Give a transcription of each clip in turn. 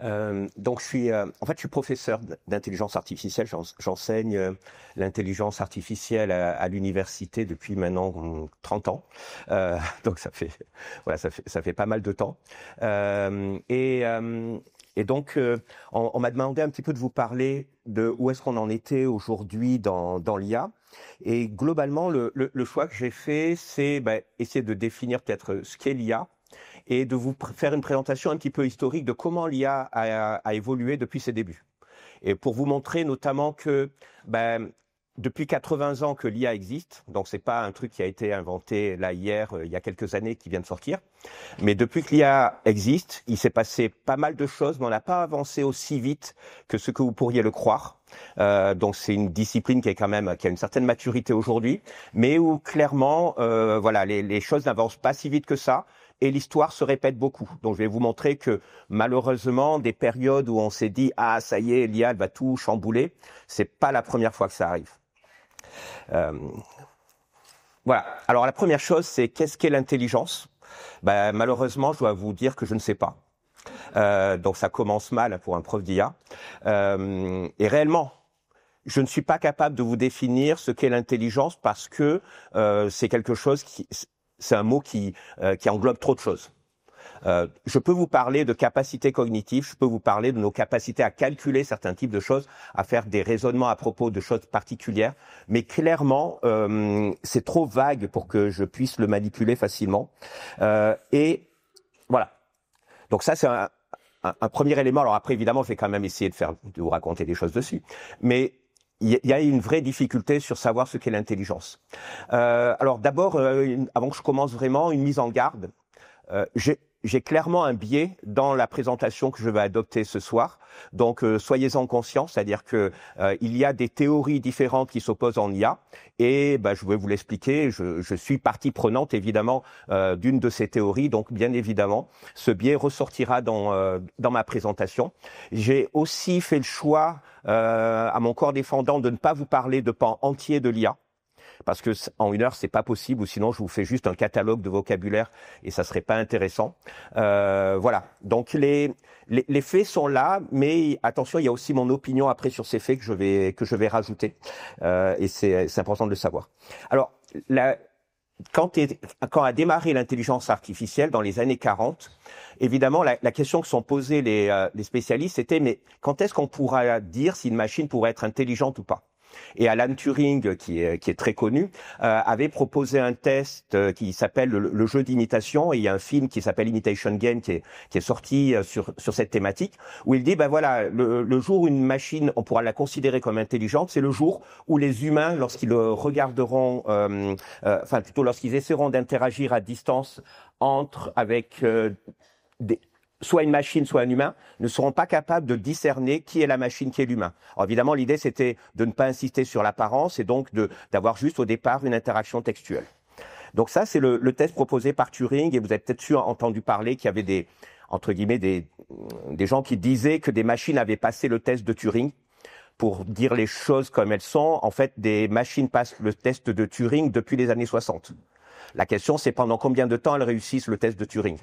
Donc, je suis professeur d'intelligence artificielle. J'enseigne l'intelligence artificielle à l'université depuis maintenant 30 ans. Donc, voilà, ça fait pas mal de temps. Et donc, on m'a demandé un petit peu de vous parler de où est-ce qu'on en était aujourd'hui dans l'IA. Et globalement, le choix que j'ai fait, c'est essayer de définir peut-être ce qu'est l'IA et de vous faire une présentation un petit peu historique de comment l'IA a évolué depuis ses débuts. Et pour vous montrer notamment que depuis 80 ans que l'IA existe, donc c'est pas un truc qui a été inventé là hier, il y a quelques années, qui vient de sortir, mais depuis que l'IA existe, il s'est passé pas mal de choses, mais on n'a pas avancé aussi vite que ce que vous pourriez le croire. Donc c'est une discipline qui a une certaine maturité aujourd'hui, mais où clairement, voilà, les choses n'avancent pas si vite que ça. Et l'histoire se répète beaucoup. Donc, je vais vous montrer que malheureusement, des périodes où on s'est dit « Ah, ça y est, l'IA, elle va tout chambouler », c'est pas la première fois que ça arrive. Voilà. Alors, la première chose, c'est qu'est-ce qu'est l'intelligence ? Malheureusement, je dois vous dire que je ne sais pas. Donc, ça commence mal pour un prof d'IA. Et réellement, je ne suis pas capable de vous définir ce qu'est l'intelligence parce que c'est quelque chose c'est un mot qui englobe trop de choses. Je peux vous parler de capacités cognitives, je peux vous parler de nos capacités à calculer certains types de choses, à faire des raisonnements à propos de choses particulières, mais clairement, c'est trop vague pour que je puisse le manipuler facilement. Et voilà. Donc ça, c'est un premier élément. Alors après, évidemment, je vais quand même essayer de vous raconter des choses dessus. Mais il y a une vraie difficulté sur savoir ce qu'est l'intelligence. Alors d'abord, avant que je commence vraiment, une mise en garde. J'ai clairement un biais dans la présentation que je vais adopter ce soir. Donc, soyez-en conscients, c'est-à-dire que il y a des théories différentes qui s'opposent en IA, et je vais vous l'expliquer. Je suis partie prenante évidemment d'une de ces théories, donc bien évidemment, ce biais ressortira dans ma présentation. J'ai aussi fait le choix, à mon corps défendant, de ne pas vous parler de pans entiers de l'IA. Parce que en 1 heure, c'est pas possible, ou sinon je vous fais juste un catalogue de vocabulaire et ça serait pas intéressant. Voilà. Donc les faits sont là, mais attention, il y a aussi mon opinion après sur ces faits que je vais rajouter. Et c'est important de le savoir. Alors quand a démarré l'intelligence artificielle dans les années 40, évidemment, la question que sont posées les spécialistes, c'était mais quand est-ce qu'on pourra dire si une machine pourrait être intelligente ou pas ? Et Alan Turing, qui est très connu, avait proposé un test qui s'appelle le jeu d'imitation. Et il y a un film qui s'appelle Imitation Game qui est sorti sur cette thématique, où il dit voilà, le jour où une machine, on pourra la considérer comme intelligente, c'est le jour où les humains, lorsqu'ils regarderont, plutôt lorsqu'ils essaieront d'interagir à distance avec soit une machine, soit un humain, ne seront pas capables de discerner qui est la machine, qui est l'humain. Alors évidemment, l'idée, c'était de ne pas insister sur l'apparence et donc d'avoir juste au départ une interaction textuelle. Donc ça, c'est le test proposé par Turing, et vous avez peut-être entendu parler qu'il y avait des gens qui disaient que des machines avaient passé le test de Turing. Pour dire les choses comme elles sont, en fait, des machines passent le test de Turing depuis les années 60. La question, c'est pendant combien de temps elles réussissent le test de Turing.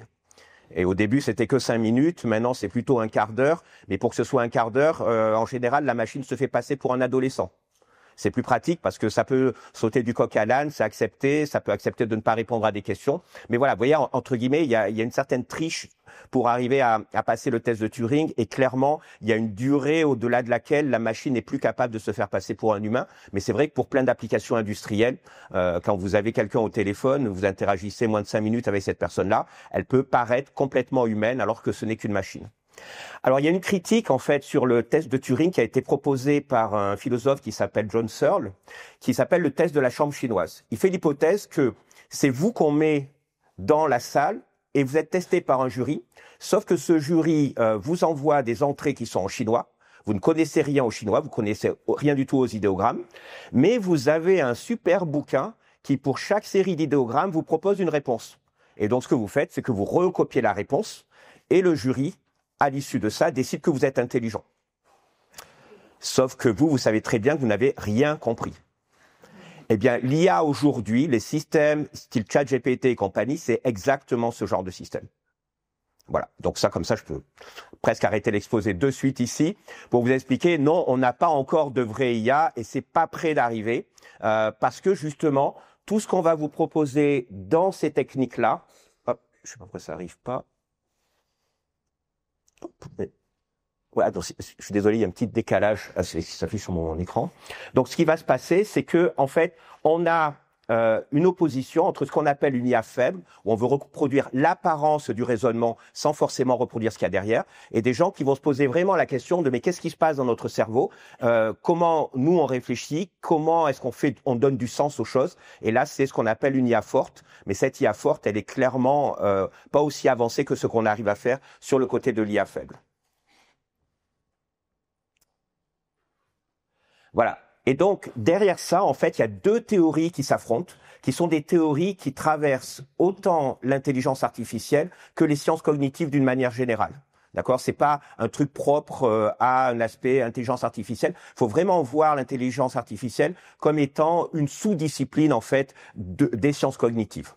Et au début, c'était que 5 minutes. Maintenant, c'est plutôt un quart d'heure. Mais pour que ce soit un quart d'heure, en général, la machine se fait passer pour un adolescent. C'est plus pratique parce que ça peut sauter du coq à l'âne, c'est accepté, ça peut accepter de ne pas répondre à des questions. Mais voilà, vous voyez, entre guillemets, il y a une certaine triche pour arriver à passer le test de Turing. Et clairement, il y a une durée au-delà de laquelle la machine n'est plus capable de se faire passer pour un humain. Mais c'est vrai que pour plein d'applications industrielles, quand vous avez quelqu'un au téléphone, vous interagissez moins de 5 minutes avec cette personne-là, elle peut paraître complètement humaine alors que ce n'est qu'une machine. Alors, il y a une critique, en fait, sur le test de Turing qui a été proposé par un philosophe qui s'appelle John Searle, qui s'appelle le test de la chambre chinoise. Il fait l'hypothèse que c'est vous qu'on met dans la salle et vous êtes testé par un jury, sauf que ce jury vous envoie des entrées qui sont en chinois. Vous ne connaissez rien au chinois, vous connaissez rien du tout aux idéogrammes, mais vous avez un super bouquin qui, pour chaque série d'idéogrammes, vous propose une réponse. Et donc, ce que vous faites, c'est que vous recopiez la réponse et le jury, à l'issue de ça, décide que vous êtes intelligent. Sauf que vous savez très bien que vous n'avez rien compris. Eh bien, l'IA aujourd'hui, les systèmes style ChatGPT et compagnie, c'est exactement ce genre de système. Voilà. Donc ça, comme ça, je peux presque arrêter l'exposé de suite ici pour vous expliquer. Non, on n'a pas encore de vrai IA et c'est pas prêt d'arriver parce que justement, tout ce qu'on va vous proposer dans ces techniques-là, hop, je sais pas pourquoi ça arrive pas. Hop, mais... Ouais, donc, je suis désolé, il y a un petit décalage qui s'affiche sur mon écran. Donc, ce qui va se passer, c'est que, en fait, on a une opposition entre ce qu'on appelle une IA faible, où on veut reproduire l'apparence du raisonnement sans forcément reproduire ce qu'il y a derrière, et des gens qui vont se poser vraiment la question de mais qu'est-ce qui se passe dans notre cerveau, comment nous on réfléchit, comment est-ce on donne du sens aux choses. Et là, c'est ce qu'on appelle une IA forte, mais cette IA forte, elle est clairement pas aussi avancée que ce qu'on arrive à faire sur le côté de l'IA faible. Voilà. Et donc, derrière ça, en fait, il y a deux théories qui s'affrontent, qui sont des théories qui traversent autant l'intelligence artificielle que les sciences cognitives d'une manière générale. D'accord? C'est pas un truc propre à un aspect intelligence artificielle. Il faut vraiment voir l'intelligence artificielle comme étant une sous-discipline, en fait, des sciences cognitives.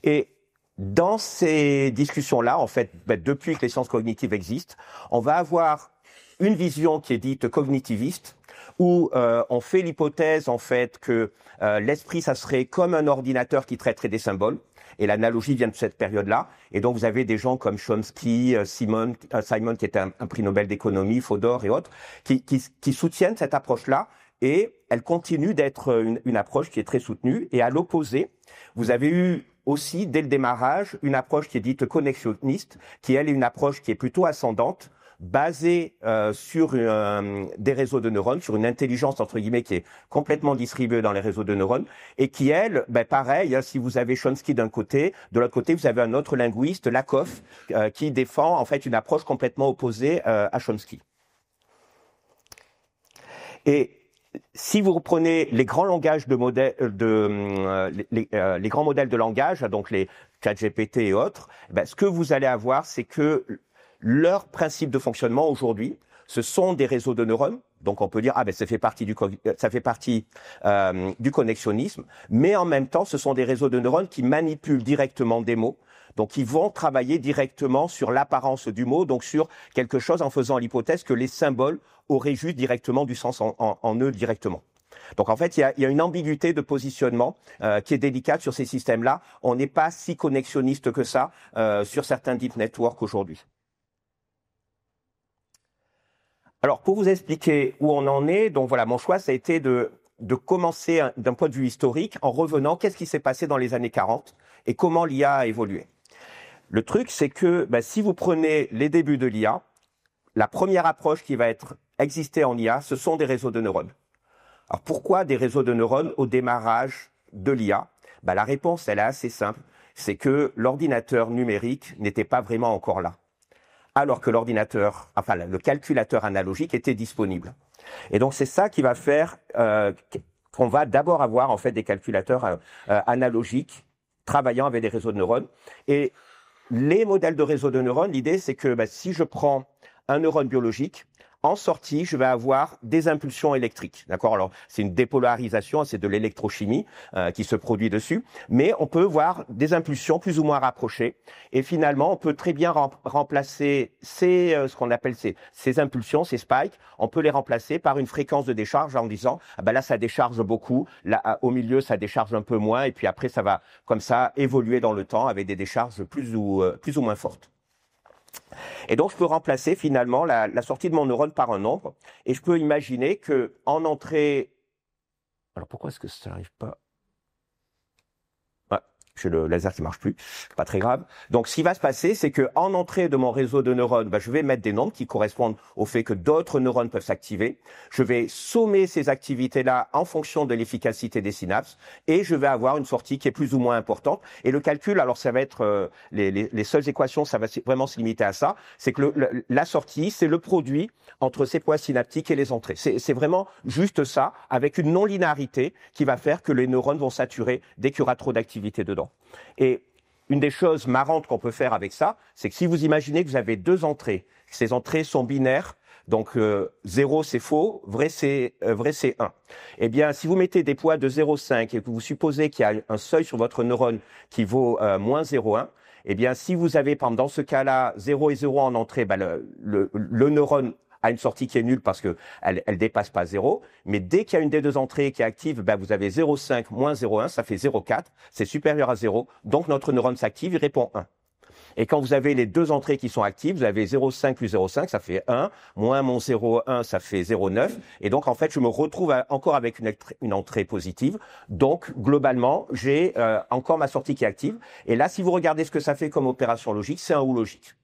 Et dans ces discussions-là, en fait, depuis que les sciences cognitives existent, on va avoir une vision qui est dite cognitiviste, où on fait l'hypothèse en fait que l'esprit, ça serait comme un ordinateur qui traiterait des symboles. Et l'analogie vient de cette période-là. Et donc vous avez des gens comme Chomsky, Simon qui était un prix Nobel d'économie, Fodor et autres, qui soutiennent cette approche-là. Et elle continue d'être une approche qui est très soutenue. Et à l'opposé, vous avez eu aussi dès le démarrage une approche qui est dite connexionniste, qui elle est une approche qui est plutôt ascendante, basée sur des réseaux de neurones, sur une intelligence entre guillemets qui est complètement distribuée dans les réseaux de neurones et qui elle, pareil, si vous avez Chomsky d'un côté, de l'autre côté vous avez un autre linguiste, Lakoff, qui défend en fait une approche complètement opposée à Chomsky. Et si vous reprenez les grands langages de modèles, les grands modèles de langage, donc les ChatGPT et autres, ce que vous allez avoir, c'est que leur principe de fonctionnement aujourd'hui, ce sont des réseaux de neurones. Donc on peut dire ça fait partie du connexionnisme, mais en même temps, ce sont des réseaux de neurones qui manipulent directement des mots. Donc ils vont travailler directement sur l'apparence du mot, donc sur quelque chose en faisant l'hypothèse que les symboles auraient juste directement du sens en eux directement. Donc en fait, il y a une ambiguïté de positionnement qui est délicate sur ces systèmes-là. On n'est pas si connexionniste que ça sur certains deep networks aujourd'hui. Alors, pour vous expliquer où on en est, donc voilà, mon choix, ça a été de commencer d'un point de vue historique en revenant qu'est-ce qui s'est passé dans les années 40 et comment l'IA a évolué. Le truc, c'est que si vous prenez les débuts de l'IA, la première approche qui va exister en IA, ce sont des réseaux de neurones. Alors, pourquoi des réseaux de neurones au démarrage de l'IA? La réponse, elle est assez simple, c'est que l'ordinateur numérique n'était pas vraiment encore là, alors que le calculateur analogique était disponible. Et donc c'est ça qui va faire qu'on va d'abord avoir en fait des calculateurs analogiques travaillant avec des réseaux de neurones. Et les modèles de réseaux de neurones, l'idée c'est que si je prends un neurone biologique, en sortie, je vais avoir des impulsions électriques. D'accord? Alors, c'est une dépolarisation, c'est de l'électrochimie qui se produit dessus, mais on peut voir des impulsions plus ou moins rapprochées. Et finalement, on peut très bien remplacer ce qu'on appelle ces impulsions, ces spikes, on peut les remplacer par une fréquence de décharge en disant là, ça décharge beaucoup, là, au milieu, ça décharge un peu moins, et puis après, ça va comme ça évoluer dans le temps avec des décharges plus ou moins fortes. Et donc, je peux remplacer finalement la sortie de mon neurone par un nombre. Et je peux imaginer que en entrée... Alors, pourquoi est-ce que ça n'arrive pas? J'ai le laser qui marche plus, pas très grave. Donc, ce qui va se passer, c'est que en entrée de mon réseau de neurones, je vais mettre des nombres qui correspondent au fait que d'autres neurones peuvent s'activer. Je vais sommer ces activités-là en fonction de l'efficacité des synapses et je vais avoir une sortie qui est plus ou moins importante. Et le calcul, alors ça va être les seules équations, ça va vraiment se limiter à ça. C'est que la sortie, c'est le produit entre ces points synaptiques et les entrées. C'est vraiment juste ça, avec une non-linéarité qui va faire que les neurones vont saturer dès qu'il y aura trop d'activité dedans. Et une des choses marrantes qu'on peut faire avec ça, c'est que si vous imaginez que vous avez deux entrées, ces entrées sont binaires, donc 0 c'est faux, vrai c'est 1. Eh bien, si vous mettez des poids de 0,5 et que vous supposez qu'il y a un seuil sur votre neurone qui vaut moins 0,1, eh bien, si vous avez, par exemple, dans ce cas-là, 0 et 0 en entrée, le neurone a une sortie qui est nulle parce que elle dépasse pas 0. Mais dès qu'il y a une des deux entrées qui est active, vous avez 0,5 moins 0,1, ça fait 0,4. C'est supérieur à 0. Donc, notre neurone s'active, il répond 1. Et quand vous avez les deux entrées qui sont actives, vous avez 0,5 plus 0,5, ça fait 1, moins mon 0,1, ça fait 0,9. Et donc, en fait, je me retrouve encore avec une entrée positive. Donc, globalement, j'ai encore ma sortie qui est active. Et là, si vous regardez ce que ça fait comme opération logique, c'est un ou logique.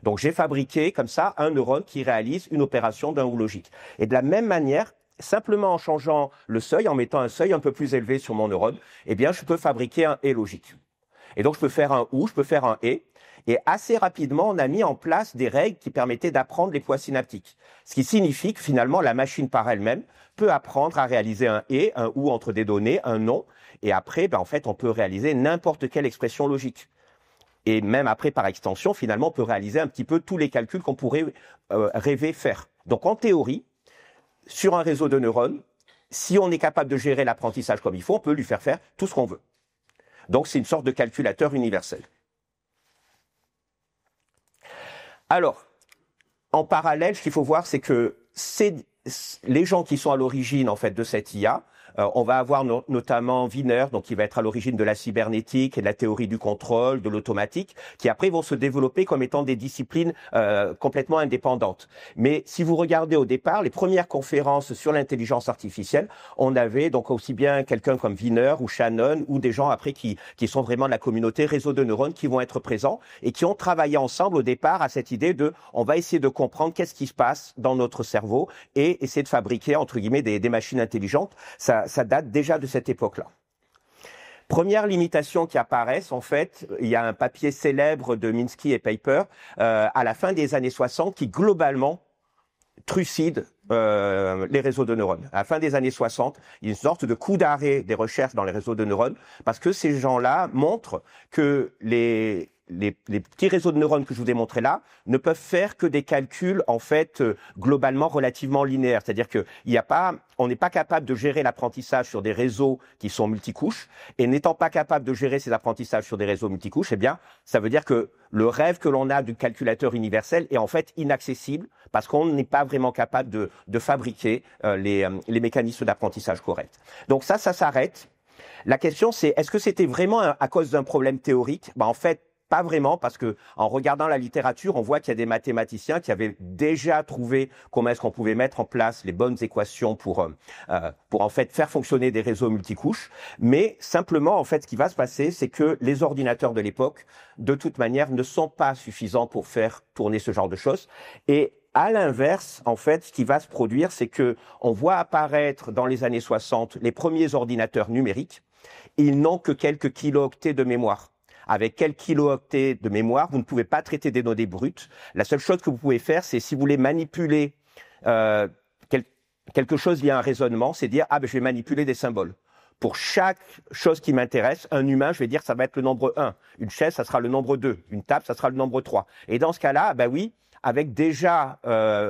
Donc, j'ai fabriqué comme ça un neurone qui réalise une opération d'un ou logique. Et de la même manière, simplement en changeant le seuil, en mettant un seuil un peu plus élevé sur mon neurone, eh bien, je peux fabriquer un et logique. Et donc, je peux faire un ou, je peux faire un et. Et assez rapidement, on a mis en place des règles qui permettaient d'apprendre les poids synaptiques. Ce qui signifie que finalement, la machine par elle-même peut apprendre à réaliser un et, un ou entre des données, un non. Et après, en fait, on peut réaliser n'importe quelle expression logique. Et même après, par extension, finalement, on peut réaliser un petit peu tous les calculs qu'on pourrait rêver faire. Donc, en théorie, sur un réseau de neurones, si on est capable de gérer l'apprentissage comme il faut, on peut lui faire tout ce qu'on veut. Donc, c'est une sorte de calculateur universel. Alors, en parallèle, ce qu'il faut voir, c'est que les gens qui sont à l'origine en fait de cette IA, on va avoir notamment Wiener, donc qui va être à l'origine de la cybernétique et de la théorie du contrôle, de l'automatique, qui après vont se développer comme étant des disciplines complètement indépendantes. Mais si vous regardez au départ, les premières conférences sur l'intelligence artificielle, on avait donc aussi bien quelqu'un comme Wiener ou Shannon ou des gens après qui sont vraiment de la communauté réseau de neurones qui vont être présents et qui ont travaillé ensemble au départ à cette idée de on va essayer de comprendre qu'est-ce qui se passe dans notre cerveau et essayer de fabriquer entre guillemets des machines intelligentes. Ça date déjà de cette époque-là. Première limitation qui apparaissent, en fait, il y a un papier célèbre de Minsky et Pieper à la fin des années 60 qui globalement trucide les réseaux de neurones. À la fin des années 60, il y a une sorte de coup d'arrêt des recherches dans les réseaux de neurones parce que ces gens-là montrent que les petits réseaux de neurones que je vous ai montrés là ne peuvent faire que des calculs en fait globalement relativement linéaires, c'est-à-dire que on n'est pas capable de gérer l'apprentissage sur des réseaux qui sont multicouches et n'étant pas capable de gérer ces apprentissages sur des réseaux multicouches, eh bien ça veut dire que le rêve que l'on a du calculateur universel est en fait inaccessible parce qu'on n'est pas vraiment capable de fabriquer les mécanismes d'apprentissage corrects. Donc ça s'arrête. La question c'est est-ce que c'était vraiment à cause d'un problème théorique ? En fait, pas vraiment, parce que en regardant la littérature, on voit qu'il y a des mathématiciens qui avaient déjà trouvé comment est-ce qu'on pouvait mettre en place les bonnes équations pour en fait faire fonctionner des réseaux multicouches. Mais simplement, en fait, ce qui va se passer, c'est que les ordinateurs de l'époque, de toute manière, ne sont pas suffisants pour faire tourner ce genre de choses. Et à l'inverse, en fait, ce qui va se produire, c'est que on voit apparaître dans les années 60 les premiers ordinateurs numériques. Ils n'ont que quelques kilooctets de mémoire. Avec quelques kilooctets de mémoire, vous ne pouvez pas traiter des données brutes. La seule chose que vous pouvez faire, c'est si vous voulez manipuler quelque chose via un raisonnement, c'est dire je vais manipuler des symboles. Pour chaque chose qui m'intéresse, un humain, je vais dire ça va être le nombre 1. Une chaise, ça sera le nombre 2. Une table, ça sera le nombre 3. Et dans ce cas-là, oui, avec déjà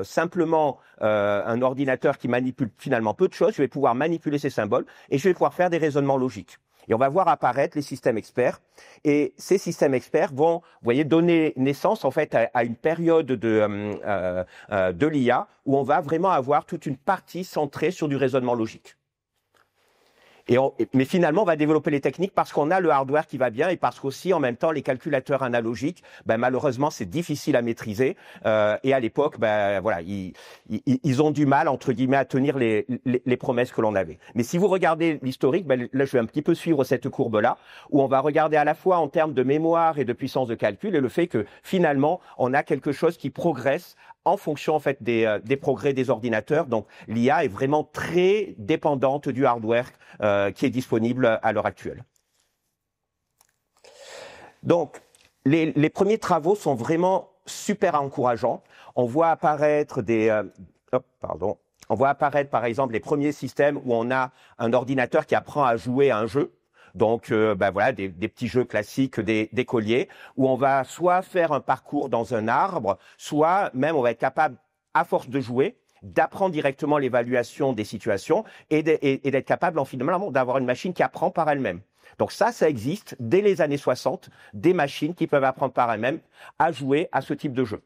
simplement un ordinateur qui manipule finalement peu de choses, je vais pouvoir manipuler ces symboles et je vais pouvoir faire des raisonnements logiques. Et on va voir apparaître les systèmes experts. Et ces systèmes experts vont, vous voyez, donner naissance en fait à une période de l'IA où on va vraiment avoir toute une partie centrée sur du raisonnement logique. Mais finalement, on va développer les techniques parce qu'on a le hardware qui va bien et parce qu'aussi, en même temps, les calculateurs analogiques, malheureusement, c'est difficile à maîtriser. Et à l'époque, voilà, ils ont du mal, entre guillemets, à tenir les promesses que l'on avait. Mais si vous regardez l'historique, là, je vais un petit peu suivre cette courbe-là, où on va regarder à la fois en termes de mémoire et de puissance de calcul et le fait que finalement, on a quelque chose qui progresse en fonction en fait des progrès des ordinateurs. Donc l'IA est vraiment très dépendante du hardware qui est disponible à l'heure actuelle. Donc les premiers travaux sont vraiment super encourageants. On voit apparaître on voit apparaître par exemple les premiers systèmes où on a un ordinateur qui apprend à jouer à un jeu. Donc voilà, des petits jeux classiques des colliers, où on va soit faire un parcours dans un arbre, soit même on va être capable, à force de jouer, d'apprendre directement l'évaluation des situations et d'être capable finalement d'avoir une machine qui apprend par elle-même. Donc ça existe dès les années 60, des machines qui peuvent apprendre par elles-mêmes à jouer à ce type de jeu.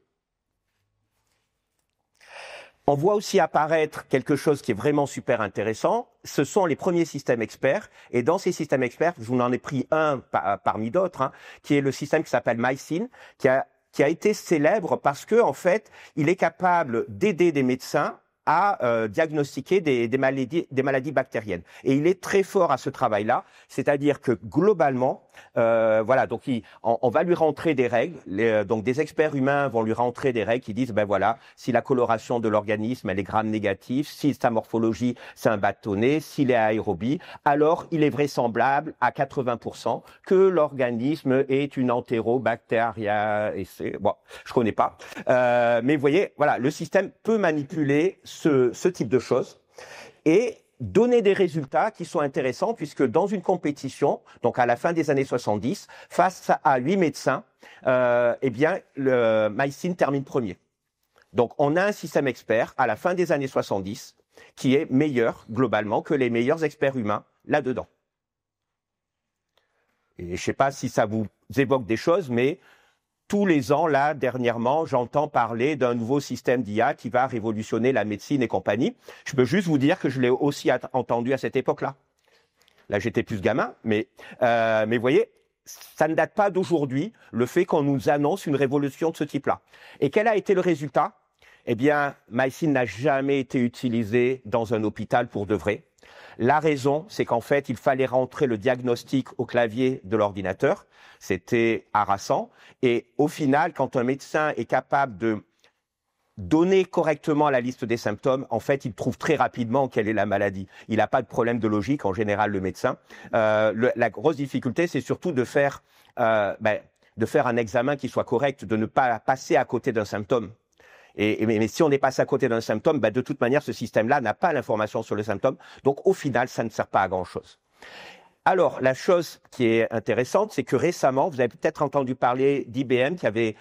On voit aussi apparaître quelque chose qui est vraiment super intéressant. Ce sont les premiers systèmes experts. Et dans ces systèmes experts, je vous en ai pris un parmi d'autres, qui est le système qui s'appelle MySyn, qui a été célèbre parce que, en fait, il est capable d'aider des médecins à diagnostiquer des maladies bactériennes. Et il est très fort à ce travail-là, c'est-à-dire que globalement, voilà, donc on va lui rentrer des règles, donc des experts humains vont lui rentrer des règles qui disent, ben voilà, si la coloration de l'organisme elle est gram négative, si sa morphologie c'est un bâtonnet, s'il est aérobie, alors il est vraisemblable à 80% que l'organisme est une entérobactéria, et c'est, bon, je connais pas, mais vous voyez, voilà, le système peut manipuler ce type de choses et donner des résultats qui sont intéressants puisque dans une compétition, donc à la fin des années 70, face à 8 médecins, eh bien, le MySyn termine premier. Donc, on a un système expert à la fin des années 70 qui est meilleur globalement que les meilleurs experts humains là-dedans. Et je ne sais pas si ça vous évoque des choses, mais tous les ans, là, dernièrement, j'entends parler d'un nouveau système d'IA qui va révolutionner la médecine et compagnie. Je peux juste vous dire que je l'ai aussi entendu à cette époque-là. Là, j'étais plus gamin, mais vous voyez, ça ne date pas d'aujourd'hui, le fait qu'on nous annonce une révolution de ce type-là. Et quel a été le résultat? Eh bien, MySyn n'a jamais été utilisé dans un hôpital pour de vrai. La raison, c'est qu'en fait, il fallait rentrer le diagnostic au clavier de l'ordinateur. C'était harassant. Et au final, quand un médecin est capable de donner correctement la liste des symptômes, en fait, il trouve très rapidement quelle est la maladie. Il n'a pas de problème de logique, en général, le médecin. La grosse difficulté, c'est surtout de faire un examen qui soit correct, de ne pas passer à côté d'un symptôme. Mais si on est passé à côté d'un symptôme, de toute manière, ce système-là n'a pas l'information sur le symptôme. Donc, au final, ça ne sert pas à grand-chose. Alors, la chose qui est intéressante, c'est que récemment, vous avez peut-être entendu parler d'IBM qui avait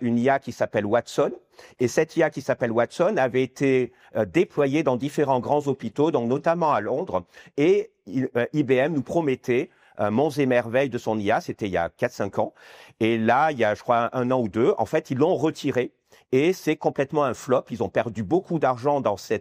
une IA qui s'appelle Watson. Et cette IA qui s'appelle Watson avait été déployée dans différents grands hôpitaux, donc notamment à Londres. Et IBM nous promettait monts et merveilles de son IA, c'était il y a 4-5 ans. Et là, il y a, je crois, 1 an ou 2, en fait, ils l'ont retiré. Et c'est complètement un flop. Ils ont perdu beaucoup d'argent dans ce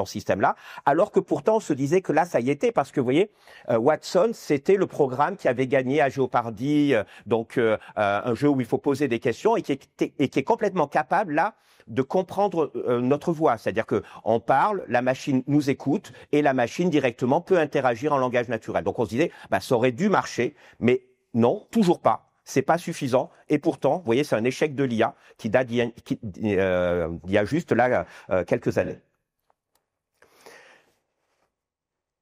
système-là, alors que pourtant on se disait que là ça y était, parce que vous voyez, Watson, c'était le programme qui avait gagné à Jeopardy, donc un jeu où il faut poser des questions et qui est complètement capable là de comprendre notre voix, c'est-à-dire que on parle, la machine nous écoute et la machine directement peut interagir en langage naturel. Donc on se disait, ça aurait dû marcher, mais non, toujours pas. C'est pas suffisant. Et pourtant, vous voyez, c'est un échec de l'IA qui date d'il y a juste là quelques années.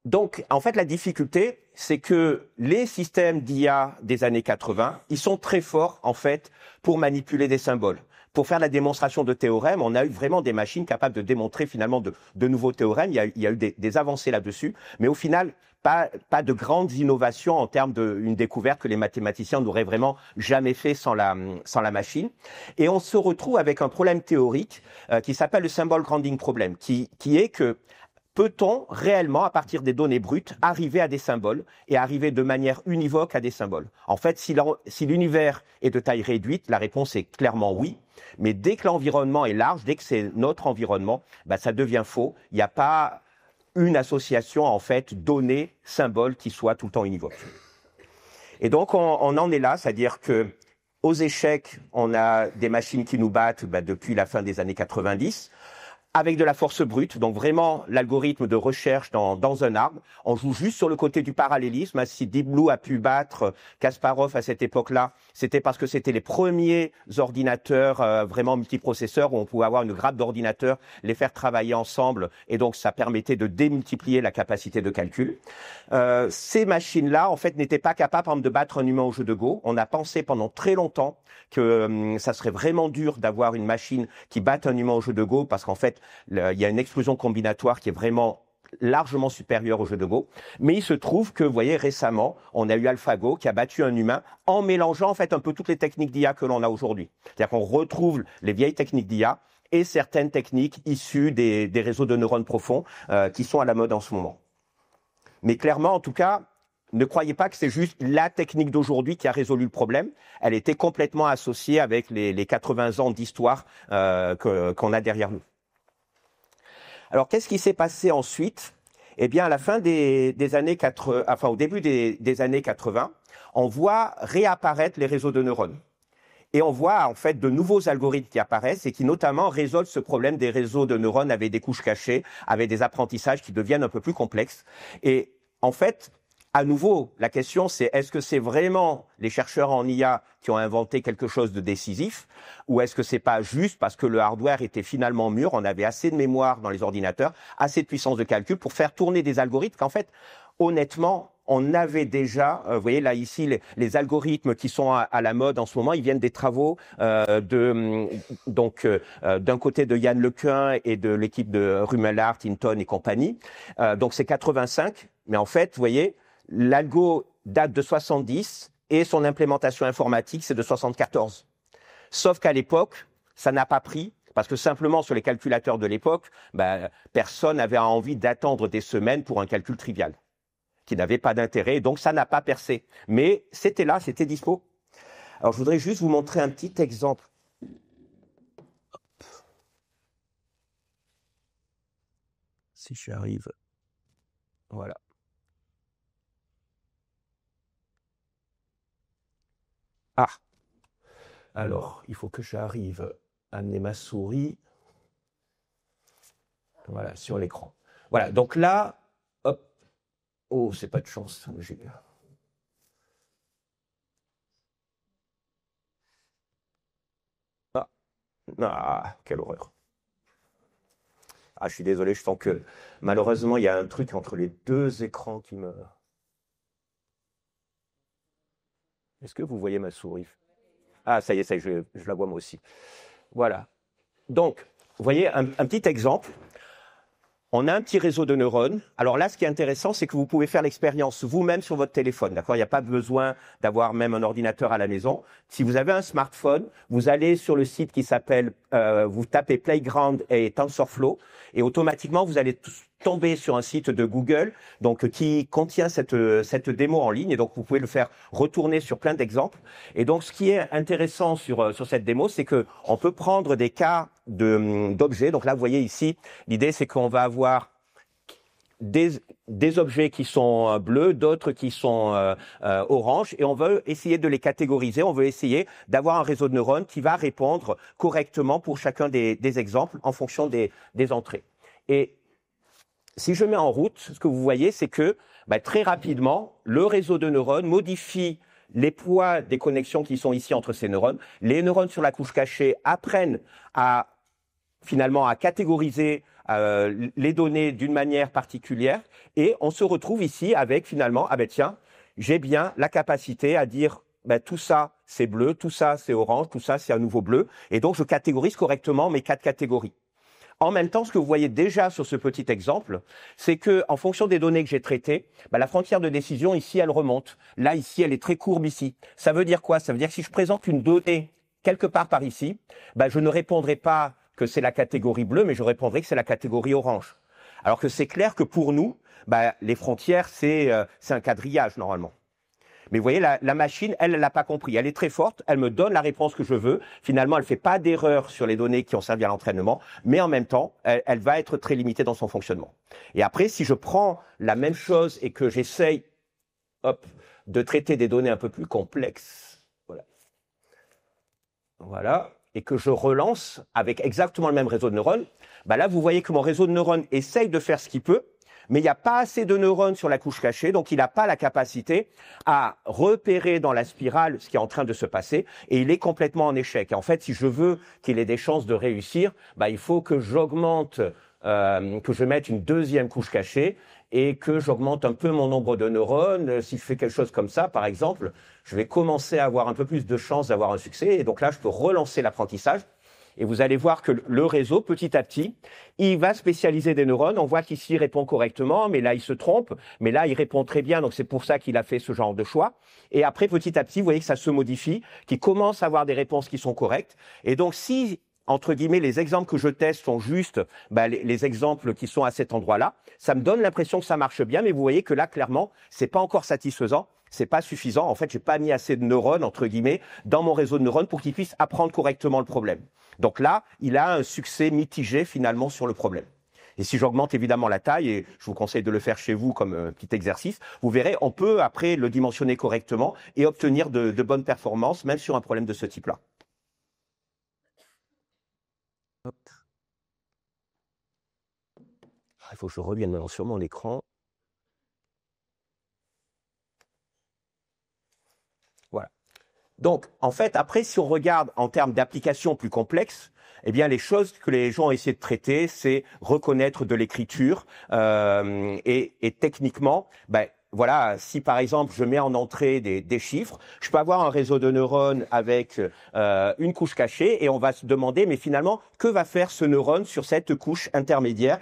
Donc, en fait, la difficulté, c'est que les systèmes d'IA des années 80, ils sont très forts, en fait, pour manipuler des symboles. Pour faire la démonstration de théorèmes, on a eu vraiment des machines capables de démontrer finalement de nouveaux théorèmes. Il y a eu des avancées là-dessus, mais au final, pas de grandes innovations en termes d'une découverte que les mathématiciens n'auraient vraiment jamais fait sans la machine. Et on se retrouve avec un problème théorique qui s'appelle le symbol grounding problem, qui est que peut-on réellement, à partir des données brutes, arriver à des symboles et arriver de manière univoque à des symboles? En fait, si l'univers est de taille réduite, la réponse est clairement oui. Mais dès que l'environnement est large, dès que c'est notre environnement, ça devient faux. Il n'y a pas une association, en fait, données-symboles qui soit tout le temps univoque. Et donc, on en est là, c'est-à-dire que aux échecs, on a des machines qui nous battent depuis la fin des années 90. Avec de la force brute, donc vraiment l'algorithme de recherche dans un arbre. On joue juste sur le côté du parallélisme. Si Deep Blue a pu battre Kasparov à cette époque-là, c'était parce que c'était les premiers ordinateurs vraiment multiprocesseurs où on pouvait avoir une grappe d'ordinateurs, les faire travailler ensemble, et donc ça permettait de démultiplier la capacité de calcul. Ces machines-là, en fait, n'étaient pas capables, par exemple, de battre un humain au jeu de Go. On a pensé pendant très longtemps que ça serait vraiment dur d'avoir une machine qui batte un humain au jeu de Go, parce qu'en fait, il y a une explosion combinatoire qui est vraiment largement supérieur au jeu de Go. Mais il se trouve que, vous voyez, récemment, on a eu AlphaGo qui a battu un humain en mélangeant en fait un peu toutes les techniques d'IA que l'on a aujourd'hui. C'est-à-dire qu'on retrouve les vieilles techniques d'IA et certaines techniques issues des réseaux de neurones profonds qui sont à la mode en ce moment. Mais clairement, en tout cas, ne croyez pas que c'est juste la technique d'aujourd'hui qui a résolu le problème. Elle était complètement associée avec les 80 ans d'histoire qu'on a derrière nous. Alors, qu'est-ce qui s'est passé ensuite? Eh bien, à la fin des années 80, enfin au début des années 80, on voit réapparaître les réseaux de neurones. Et on voit en fait de nouveaux algorithmes qui apparaissent et qui notamment résolvent ce problème des réseaux de neurones avec des couches cachées, avec des apprentissages qui deviennent un peu plus complexes. Et en fait, à nouveau, la question c'est est-ce que c'est vraiment les chercheurs en IA qui ont inventé quelque chose de décisif ou est-ce que c'est pas juste parce que le hardware était finalement mûr, on avait assez de mémoire dans les ordinateurs, assez de puissance de calcul pour faire tourner des algorithmes qu'en fait, honnêtement, on avait déjà, vous voyez là ici, les algorithmes qui sont à la mode en ce moment, ils viennent des travaux d'un côté de Yann Lequin et de l'équipe de Rumelart, Hinton et compagnie. Donc c'est 85, mais en fait, vous voyez, l'algo date de 70 et son implémentation informatique, c'est de 74. Sauf qu'à l'époque, ça n'a pas pris. Parce que simplement, sur les calculateurs de l'époque, personne n'avait envie d'attendre des semaines pour un calcul trivial, qui n'avait pas d'intérêt, donc ça n'a pas percé. Mais c'était là, c'était dispo. Alors, je voudrais juste vous montrer un petit exemple. Si j'y arrive. Voilà. Ah. Alors, il faut que j'arrive à amener ma souris. Voilà, sur l'écran. Voilà, donc là, hop. Oh, c'est pas de chance. Quelle horreur. Ah, je suis désolé, je sens que malheureusement, il y a un truc entre les deux écrans qui me... Est-ce que vous voyez ma souris? Ah, ça y est, je la vois moi aussi. Voilà. Donc, vous voyez, un petit exemple. On a un petit réseau de neurones. Alors là, ce qui est intéressant, c'est que vous pouvez faire l'expérience vous-même sur votre téléphone. D'accord ? Il n'y a pas besoin d'avoir même un ordinateur à la maison. Si vous avez un smartphone, vous allez sur le site qui s'appelle, vous tapez Playground et TensorFlow, et automatiquement, vous allez tomber sur un site de Google, donc qui contient cette démo en ligne, et donc vous pouvez le faire retourner sur plein d'exemples. Et donc, ce qui est intéressant sur cette démo, c'est que on peut prendre des cas d'objets. Donc là, vous voyez ici, l'idée, c'est qu'on va avoir des objets qui sont bleus, d'autres qui sont oranges, et on veut essayer de les catégoriser, on veut essayer d'avoir un réseau de neurones qui va répondre correctement pour chacun des exemples en fonction des entrées. Et si je mets en route, ce que vous voyez, c'est que très rapidement, le réseau de neurones modifie les poids des connexions qui sont ici entre ces neurones. Les neurones sur la couche cachée apprennent finalement à catégoriser les données d'une manière particulière, et on se retrouve ici avec finalement, tiens, j'ai bien la capacité à dire tout ça c'est bleu, tout ça c'est orange, tout ça c'est à nouveau bleu, et donc je catégorise correctement mes 4 catégories. En même temps, ce que vous voyez déjà sur ce petit exemple, c'est que, en fonction des données que j'ai traitées, la frontière de décision ici, elle remonte. Là, ici, elle est très courbe ici. Ça veut dire quoi? Ça veut dire que si je présente une donnée quelque part par ici, je ne répondrai pas que c'est la catégorie bleue, mais je répondrai que c'est la catégorie orange. Alors que c'est clair que pour nous, les frontières, c'est un quadrillage normalement. Mais vous voyez, la machine, elle l'a pas compris. Elle est très forte, elle me donne la réponse que je veux. Finalement, elle fait pas d'erreur sur les données qui ont servi à l'entraînement, mais en même temps, elle va être très limitée dans son fonctionnement. Et après, si je prends la même chose et que j'essaye, de traiter des données un peu plus complexes, voilà, et que je relance avec exactement le même réseau de neurones, là, vous voyez que mon réseau de neurones essaye de faire ce qu'il peut, mais il n'y a pas assez de neurones sur la couche cachée, donc il n'a pas la capacité à repérer dans la spirale ce qui est en train de se passer, et il est complètement en échec. Et en fait, si je veux qu'il ait des chances de réussir, il faut que j'augmente, que je mette une deuxième couche cachée, et que j'augmente un peu mon nombre de neurones. Si je fais quelque chose comme ça, par exemple, je vais commencer à avoir un peu plus de chances d'avoir un succès, et donc là, je peux relancer l'apprentissage. Et vous allez voir que le réseau, petit à petit, il va spécialiser des neurones. On voit qu'ici, il répond correctement, mais là, il se trompe. Mais là, il répond très bien. Donc, c'est pour ça qu'il a fait ce genre de choix. Et après, petit à petit, vous voyez que ça se modifie, qu'il commence à avoir des réponses qui sont correctes. Et donc, si, entre guillemets, les exemples que je teste sont juste les exemples qui sont à cet endroit-là, ça me donne l'impression que ça marche bien. Mais vous voyez que là, clairement, c'est pas encore satisfaisant. C'est pas suffisant. En fait, j'ai pas mis assez de neurones, entre guillemets, dans mon réseau de neurones pour qu'ils puissent apprendre correctement le problème. Donc là, il a un succès mitigé finalement sur le problème. Et si j'augmente évidemment la taille, et je vous conseille de le faire chez vous comme petit exercice, vous verrez, on peut après le dimensionner correctement et obtenir de bonnes performances, même sur un problème de ce type-là. Il faut que je revienne maintenant sur mon écran. Voilà. Donc, en fait, après, si on regarde en termes d'applications plus complexes, eh bien, les choses que les gens ont essayé de traiter, c'est reconnaître de l'écriture et techniquement, voilà, si par exemple je mets en entrée des chiffres, je peux avoir un réseau de neurones avec une couche cachée et on va se demander, mais finalement, que va faire ce neurone sur cette couche intermédiaire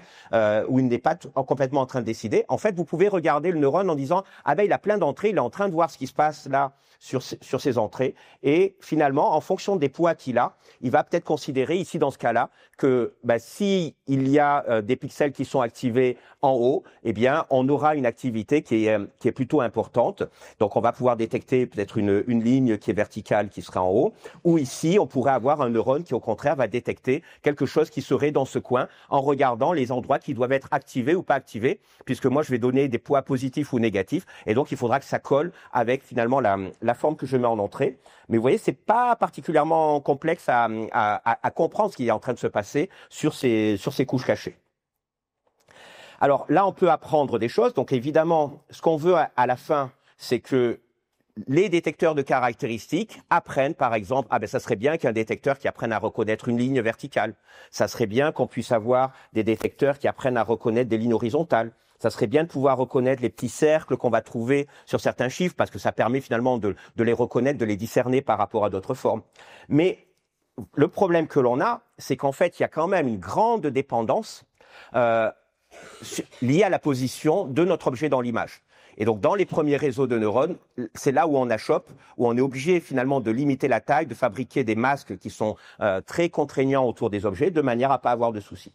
où il n'est pas complètement en train de décider. En fait, vous pouvez regarder le neurone en disant, ah ben il a plein d'entrées, il est en train de voir ce qui se passe là sur ses entrées et finalement, en fonction des poids qu'il a, il va peut-être considérer ici dans ce cas-là que si il y a des pixels qui sont activés en haut, eh bien on aura une activité qui est plutôt importante. Donc on va pouvoir détecter peut-être une ligne qui est verticale qui sera en haut, ou ici on pourrait avoir un neurone qui au contraire va détecter quelque chose qui serait dans ce coin en regardant les endroits qui doivent être activés ou pas activés, puisque moi je vais donner des poids positifs ou négatifs, et donc il faudra que ça colle avec finalement la forme que je mets en entrée. Mais vous voyez, c'est pas particulièrement complexe à comprendre ce qui est en train de se passer sur ces couches cachées. Alors là, on peut apprendre des choses. Donc évidemment, ce qu'on veut à la fin, c'est que les détecteurs de caractéristiques apprennent, par exemple, ça serait bien qu'un détecteur qui apprenne à reconnaître une ligne verticale. Ça serait bien qu'on puisse avoir des détecteurs qui apprennent à reconnaître des lignes horizontales. Ça serait bien de pouvoir reconnaître les petits cercles qu'on va trouver sur certains chiffres, parce que ça permet finalement de les reconnaître, de les discerner par rapport à d'autres formes. Mais le problème que l'on a, c'est qu'en fait, il y a quand même une grande dépendance liée à la position de notre objet dans l'image. Et donc, dans les premiers réseaux de neurones, c'est là où on achoppe, où on est obligé finalement de limiter la taille, de fabriquer des masques qui sont très contraignants autour des objets, de manière à pas avoir de soucis.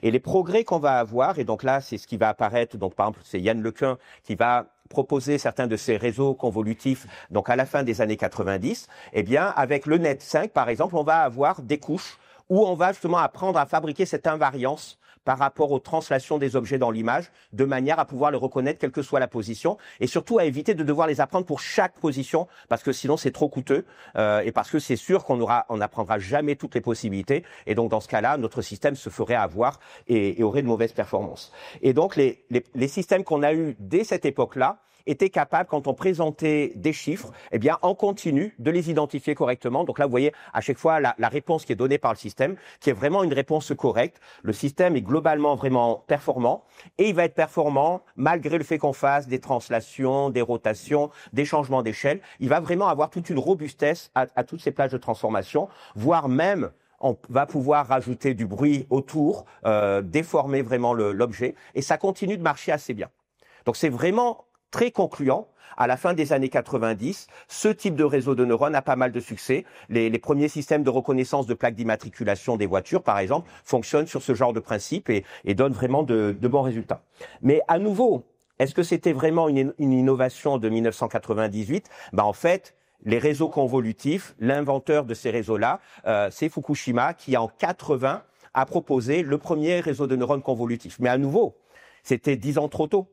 Et les progrès qu'on va avoir, et donc là, c'est ce qui va apparaître, donc par exemple, c'est Yann Lequin qui va proposer certains de ces réseaux convolutifs, donc à la fin des années 90, eh bien, avec le Net5, par exemple, on va avoir des couches où on va justement apprendre à fabriquer cette invariance par rapport aux translations des objets dans l'image, de manière à pouvoir les reconnaître quelle que soit la position, et surtout à éviter de devoir les apprendre pour chaque position, parce que sinon c'est trop coûteux, et parce que c'est sûr qu'on n'apprendra jamais toutes les possibilités, et donc dans ce cas-là, notre système se ferait avoir et aurait de mauvaises performances. Et donc les systèmes qu'on a eus dès cette époque-là, étaient capables, quand on présentait des chiffres, eh bien, en continu, de les identifier correctement. Donc là, vous voyez, à chaque fois, la réponse qui est donnée par le système, qui est vraiment une réponse correcte. Le système est globalement vraiment performant, et il va être performant malgré le fait qu'on fasse des translations, des rotations, des changements d'échelle. Il va vraiment avoir toute une robustesse à toutes ces plages de transformation, voire même on va pouvoir rajouter du bruit autour, déformer vraiment l'objet, et ça continue de marcher assez bien. Donc c'est vraiment très concluant. À la fin des années 90, ce type de réseau de neurones a pas mal de succès. Les premiers systèmes de reconnaissance de plaques d'immatriculation des voitures, par exemple, fonctionnent sur ce genre de principe et donnent vraiment de bons résultats. Mais à nouveau, est-ce que c'était vraiment une innovation de 1998 ? En fait, les réseaux convolutifs, l'inventeur de ces réseaux-là, c'est Fukushima qui, en 80, a proposé le premier réseau de neurones convolutifs. Mais à nouveau, c'était 10 ans trop tôt.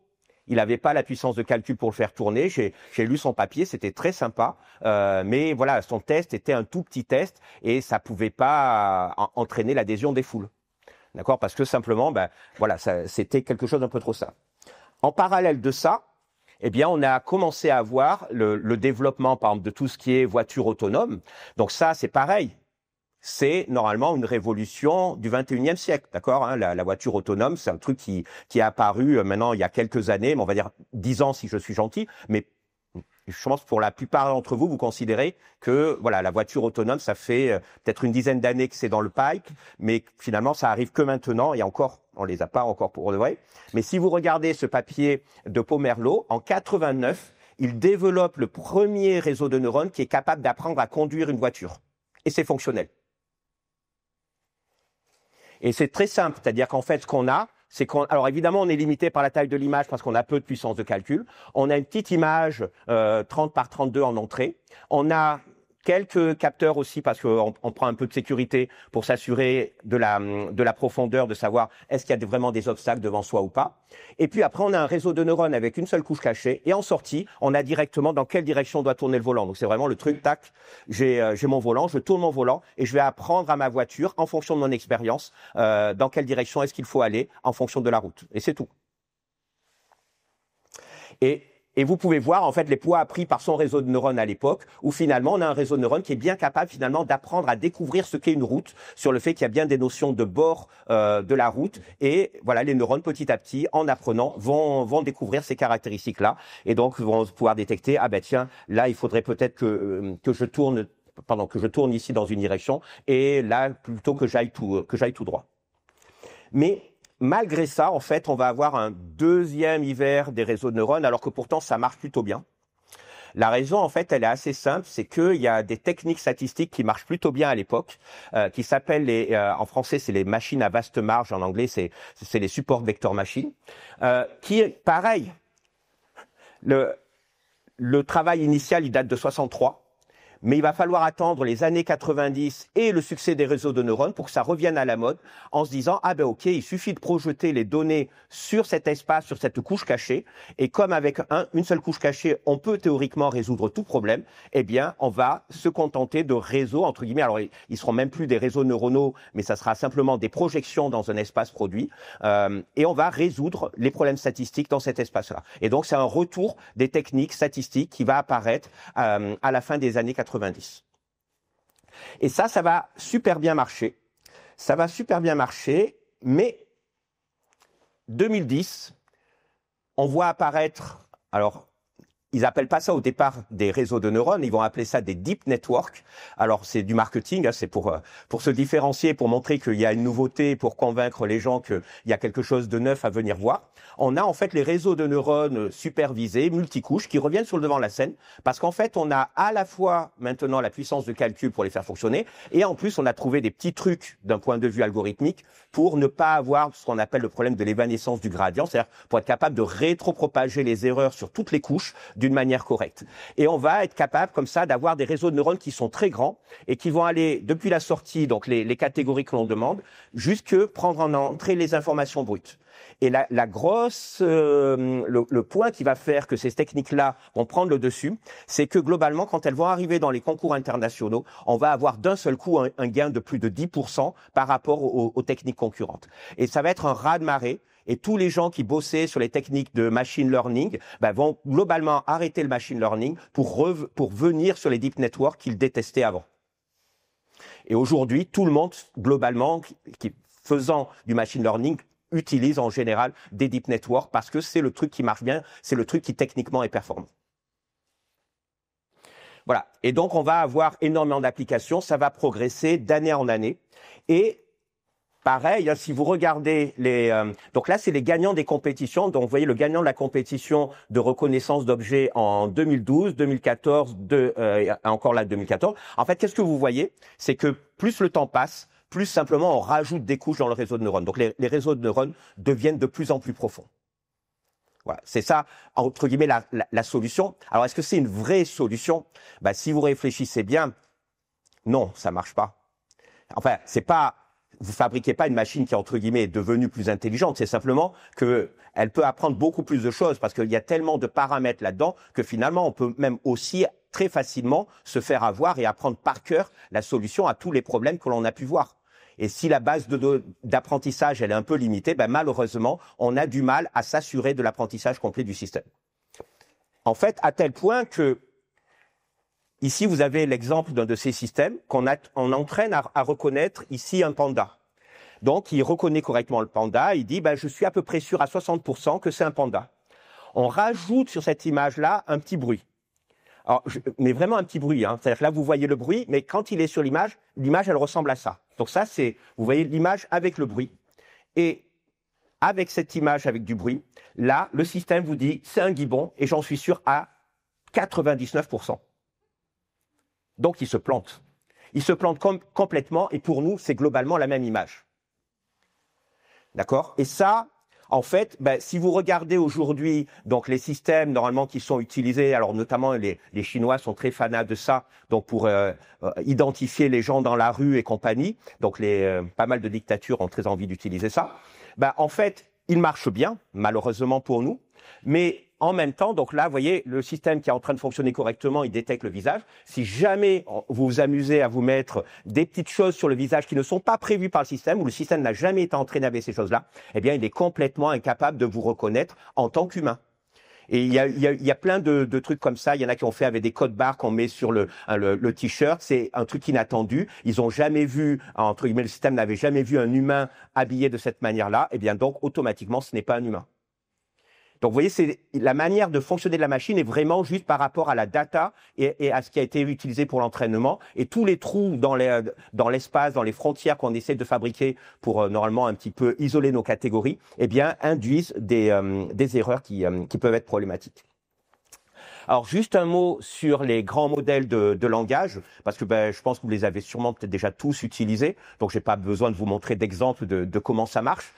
Il n'avait pas la puissance de calcul pour le faire tourner. J'ai lu son papier, c'était très sympa. Mais voilà, son test était un tout petit test et ça pouvait pas entraîner l'adhésion des foules. D'accord ? Parce que simplement, voilà, c'était quelque chose d'un peu trop simple. En parallèle de ça, eh bien, on a commencé à avoir le développement, par exemple, de tout ce qui est voiture autonome. Donc ça, c'est pareil. C'est normalement une révolution du 21e siècle, d'accord, hein, la voiture autonome, c'est un truc qui est apparu maintenant il y a quelques années, mais on va dire 10 ans si je suis gentil, mais Je pense que pour la plupart d'entre vous, vous considérez que voilà, la voiture autonome, ça fait peut-être une dizaine d'années que c'est dans le pipe, mais finalement, ça arrive que maintenant, et encore, on les a pas encore pour de vrai. Mais si vous regardez ce papier de Pomerleau, en 89, il développe le premier réseau de neurones qui est capable d'apprendre à conduire une voiture. Et c'est fonctionnel. Et c'est très simple, c'est-à-dire qu'en fait, ce qu'on a, c'est alors évidemment, on est limité par la taille de l'image parce qu'on a peu de puissance de calcul. On a une petite image 30 par 32 en entrée. On a quelques capteurs aussi parce qu'on prend un peu de sécurité pour s'assurer de la profondeur, de savoir est-ce qu'il y a vraiment des obstacles devant soi ou pas. Et puis après, on a un réseau de neurones avec une seule couche cachée. Et en sortie, on a directement dans quelle direction doit tourner le volant. Donc c'est vraiment le truc, tac, j'ai mon volant, je tourne mon volant et je vais apprendre à ma voiture, en fonction de mon expérience, dans quelle direction est-ce qu'il faut aller en fonction de la route. Et c'est tout. Et vous pouvez voir en fait les poids appris par son réseau de neurones à l'époque, où finalement on a un réseau de neurones qui est bien capable finalement d'apprendre à découvrir ce qu'est une route, sur le fait qu'il y a bien des notions de bord de la route. Et voilà, les neurones petit à petit, en apprenant, vont découvrir ces caractéristiques-là, et donc vont pouvoir détecter ah ben tiens, là il faudrait peut-être que je tourne ici dans une direction, et là plutôt que j'aille tout droit. Mais malgré ça, en fait, on va avoir un deuxième hiver des réseaux de neurones, alors que pourtant, ça marche plutôt bien. La raison, en fait, elle est assez simple, c'est qu'il y a des techniques statistiques qui marchent plutôt bien à l'époque, qui s'appellent en français, c'est les machines à vaste marge, en anglais, c'est les support vector machines, qui, pareil, le travail initial, il date de 63. Mais il va falloir attendre les années 90 et le succès des réseaux de neurones pour que ça revienne à la mode, en se disant ah ben ok, il suffit de projeter les données sur cet espace, sur cette couche cachée, et comme avec une seule couche cachée, on peut théoriquement résoudre tout problème, eh bien on va se contenter de réseaux entre guillemets. Alors ils seront même plus des réseaux neuronaux, mais ça sera simplement des projections dans un espace produit, et on va résoudre les problèmes statistiques dans cet espace-là. Et donc c'est un retour des techniques statistiques qui va apparaître à la fin des années 90. Et ça va super bien marcher. Ça va super bien marcher, mais 2010, on voit apparaître, alors ils appellent pas ça au départ des réseaux de neurones, ils vont appeler ça des deep networks. Alors c'est du marketing, hein, c'est pour se différencier, pour montrer qu'il y a une nouveauté, pour convaincre les gens qu'il y a quelque chose de neuf à venir voir. On a en fait les réseaux de neurones supervisés, multicouches, qui reviennent sur le devant de la scène, parce qu'en fait on a à la fois maintenant la puissance de calcul pour les faire fonctionner, et en plus on a trouvé des petits trucs d'un point de vue algorithmique pour ne pas avoir ce qu'on appelle le problème de l'évanescence du gradient, c'est-à-dire pour être capable de rétropropager les erreurs sur toutes les couches d'une manière correcte. Et on va être capable comme ça d'avoir des réseaux de neurones qui sont très grands et qui vont aller depuis la sortie, donc les catégories que l'on demande, jusque prendre en entrée les informations brutes. Et le point qui va faire que ces techniques-là vont prendre le dessus, c'est que globalement, quand elles vont arriver dans les concours internationaux, on va avoir d'un seul coup un gain de plus de 10% par rapport aux techniques concurrentes. Et ça va être un raz-de-marée. Et tous les gens qui bossaient sur les techniques de machine learning vont globalement arrêter le machine learning pour venir sur les deep networks qu'ils détestaient avant. Et aujourd'hui, tout le monde, globalement, qui faisant du machine learning, utilise en général des deep networks parce que c'est le truc qui marche bien, c'est le truc qui techniquement est performant. Voilà. Et donc, on va avoir énormément d'applications, ça va progresser d'année en année. Et pareil, hein, si vous regardez donc là, c'est les gagnants des compétitions. Donc, vous voyez le gagnant de la compétition de reconnaissance d'objets en 2012, 2014, encore là 2014. En fait, qu'est-ce que vous voyez? C'est que plus le temps passe, plus simplement on rajoute des couches dans le réseau de neurones. Donc, les réseaux de neurones deviennent de plus en plus profonds. Voilà, c'est ça, entre guillemets, la solution. Alors, est-ce que c'est une vraie solution? Si vous réfléchissez bien, non, ça marche pas. Enfin, c'est pas... Vous fabriquez pas une machine qui, entre guillemets, est devenue plus intelligente. C'est simplement que elle peut apprendre beaucoup plus de choses parce qu'il y a tellement de paramètres là-dedans que finalement, on peut même aussi très facilement se faire avoir et apprendre par cœur la solution à tous les problèmes que l'on a pu voir. Et si la base d'apprentissage, elle est un peu limitée, malheureusement, on a du mal à s'assurer de l'apprentissage complet du système. En fait, à tel point que ici, vous avez l'exemple d'un de ces systèmes qu'on entraîne à reconnaître ici un panda. Donc, il reconnaît correctement le panda. Il dit, je suis à peu près sûr à 60% que c'est un panda. On rajoute sur cette image-là un petit bruit. Alors, mais vraiment un petit bruit. Hein. C'est-à-dire que là, vous voyez le bruit, mais quand il est sur l'image, elle ressemble à ça. Donc ça, vous voyez l'image avec le bruit. Et avec cette image, avec du bruit, là, le système vous dit, c'est un gibbon, et j'en suis sûr à 99%. Donc, il se plante. Il se plante complètement, et pour nous, c'est globalement la même image. D'accord? Et ça, en fait, si vous regardez aujourd'hui, donc les systèmes normalement qui sont utilisés, alors notamment les Chinois sont très fanats de ça, donc pour identifier les gens dans la rue et compagnie, donc pas mal de dictatures ont très envie d'utiliser ça. En fait, il marche bien, malheureusement pour nous, mais en même temps, donc là, vous voyez, le système qui est en train de fonctionner correctement, il détecte le visage. Si jamais vous vous amusez à vous mettre des petites choses sur le visage qui ne sont pas prévues par le système, ou le système n'a jamais été entraîné avec ces choses-là, eh bien, il est complètement incapable de vous reconnaître en tant qu'humain. Et il y a plein de trucs comme ça. Il y en a qui ont fait avec des codes barres qu'on met sur le t-shirt. C'est un truc inattendu. Ils ont jamais vu, entre guillemets, le système n'avait jamais vu un humain habillé de cette manière-là. Eh bien, donc, automatiquement, ce n'est pas un humain. Donc, vous voyez, c'est la manière de fonctionner de la machine est vraiment juste par rapport à la data et à ce qui a été utilisé pour l'entraînement. Et tous les trous dans l'espace, dans les frontières qu'on essaie de fabriquer pour normalement un petit peu isoler nos catégories, eh bien, induisent des erreurs qui peuvent être problématiques. Alors, juste un mot sur les grands modèles de langage, parce que je pense que vous les avez sûrement peut-être déjà tous utilisés, donc j'ai pas besoin de vous montrer d'exemples de comment ça marche.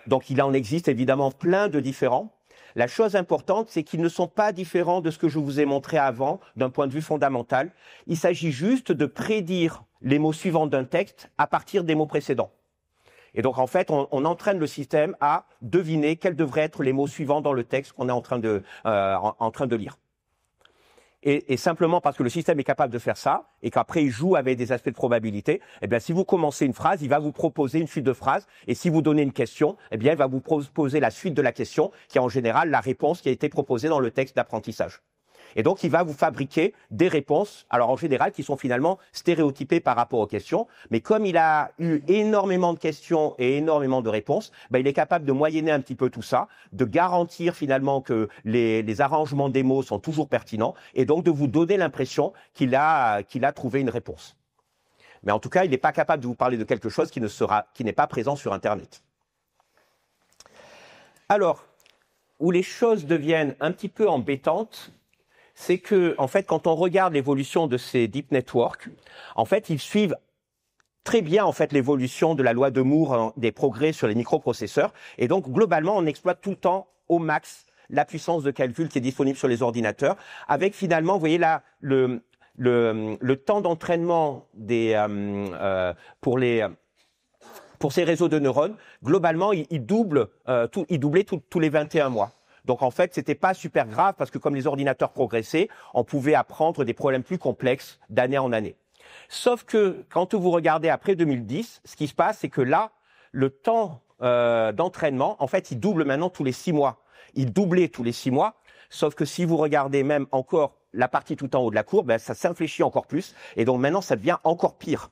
Donc, il en existe évidemment plein de différents. La chose importante, c'est qu'ils ne sont pas différents de ce que je vous ai montré avant d'un point de vue fondamental. Il s'agit juste de prédire les mots suivants d'un texte à partir des mots précédents. Et donc, en fait, on entraîne le système à deviner quels devraient être les mots suivants dans le texte qu'on est en train de lire. Et simplement parce que le système est capable de faire ça et qu'après il joue avec des aspects de probabilité, eh bien si vous commencez une phrase, il va vous proposer une suite de phrases et si vous donnez une question, eh bien il va vous proposer la suite de la question qui est en général la réponse qui a été proposée dans le texte d'apprentissage. Et donc, il va vous fabriquer des réponses, alors en général, qui sont finalement stéréotypées par rapport aux questions. Mais comme il a eu énormément de questions et énormément de réponses, il est capable de moyenner un petit peu tout ça, de garantir finalement que les arrangements des mots sont toujours pertinents et donc de vous donner l'impression qu'il a trouvé une réponse. Mais en tout cas, il n'est pas capable de vous parler de quelque chose qui n'est pas présent sur Internet. Alors, où les choses deviennent un petit peu embêtantes, c'est que, en fait, quand on regarde l'évolution de ces deep networks, en fait, ils suivent très bien, en fait, l'évolution de la loi de Moore, des progrès sur les microprocesseurs. Et donc, globalement, on exploite tout le temps au max la puissance de calcul qui est disponible sur les ordinateurs, avec finalement, vous voyez là, le temps d'entraînement pour ces réseaux de neurones, globalement, il doublait tous les 21 mois. Donc en fait, c'était pas super grave parce que comme les ordinateurs progressaient, on pouvait apprendre des problèmes plus complexes d'année en année. Sauf que quand vous regardez après 2010, ce qui se passe, c'est que là, le temps d'entraînement, en fait, il double maintenant tous les 6 mois. Il doublait tous les 6 mois, sauf que si vous regardez même encore la partie tout en haut de la courbe, ça s'infléchit encore plus et donc maintenant, ça devient encore pire.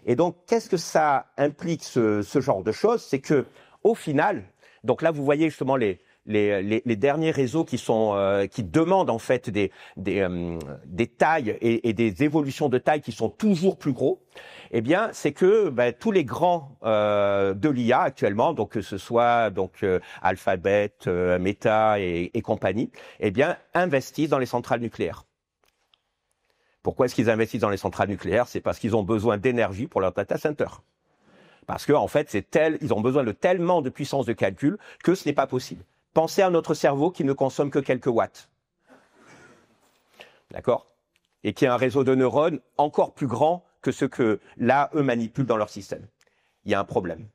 Et donc, qu'est-ce que ça implique ce genre de choses? C'est que au final, donc là, vous voyez justement les derniers réseaux qui demandent en fait des tailles et des évolutions de taille qui sont toujours plus gros. Eh bien, c'est que tous les grands de l'IA actuellement, donc que ce soit Alphabet, Meta et compagnie, eh bien investissent dans les centrales nucléaires. Pourquoi est-ce qu'ils investissent dans les centrales nucléaires? C'est parce qu'ils ont besoin d'énergie pour leur data center. Parce que en fait, ils ont besoin de tellement de puissance de calcul que ce n'est pas possible. Pensez à notre cerveau qui ne consomme que quelques watts. D'accord? Et qui a un réseau de neurones encore plus grand que ce que, là, eux manipulent dans leur système. Il y a un problème.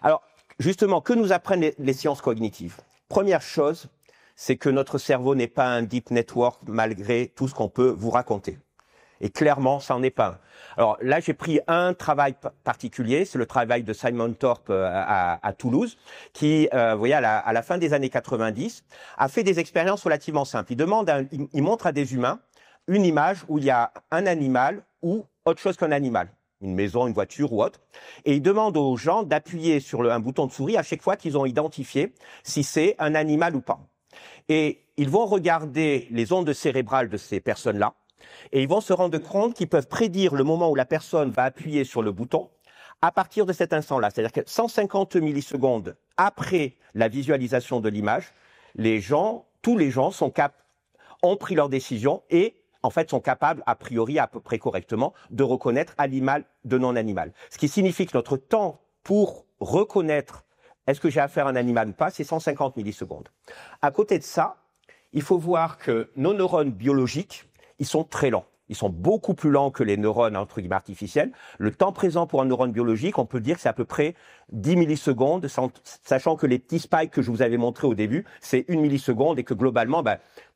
Alors, justement, que nous apprennent les sciences cognitives? Première chose, c'est que notre cerveau n'est pas un deep network malgré tout ce qu'on peut vous raconter. Et clairement, ça n'en est pas un. Alors là, j'ai pris un travail particulier, c'est le travail de Simon Thorpe à Toulouse, qui, vous voyez, à la fin des années 90, a fait des expériences relativement simples. Il montre à des humains une image où il y a un animal ou autre chose qu'un animal, une maison, une voiture ou autre, et il demande aux gens d'appuyer sur un bouton de souris à chaque fois qu'ils ont identifié si c'est un animal ou pas. Et ils vont regarder les ondes cérébrales de ces personnes-là et ils vont se rendre compte qu'ils peuvent prédire le moment où la personne va appuyer sur le bouton à partir de cet instant-là. C'est-à-dire que 150 millisecondes après la visualisation de l'image, tous les gens ont pris leur décision et en fait sont capables, a priori, à peu près correctement, de reconnaître animal de non-animal. Ce qui signifie que notre temps pour reconnaître est-ce que j'ai affaire à un animal ou pas, c'est 150 millisecondes. À côté de ça, il faut voir que nos neurones biologiques, ils sont très lents. Ils sont beaucoup plus lents que les neurones entre guillemets artificiels. Le temps présent pour un neurone biologique, on peut dire que c'est à peu près 10 millisecondes, sachant que les petits spikes que je vous avais montrés au début, c'est 1 milliseconde et que globalement,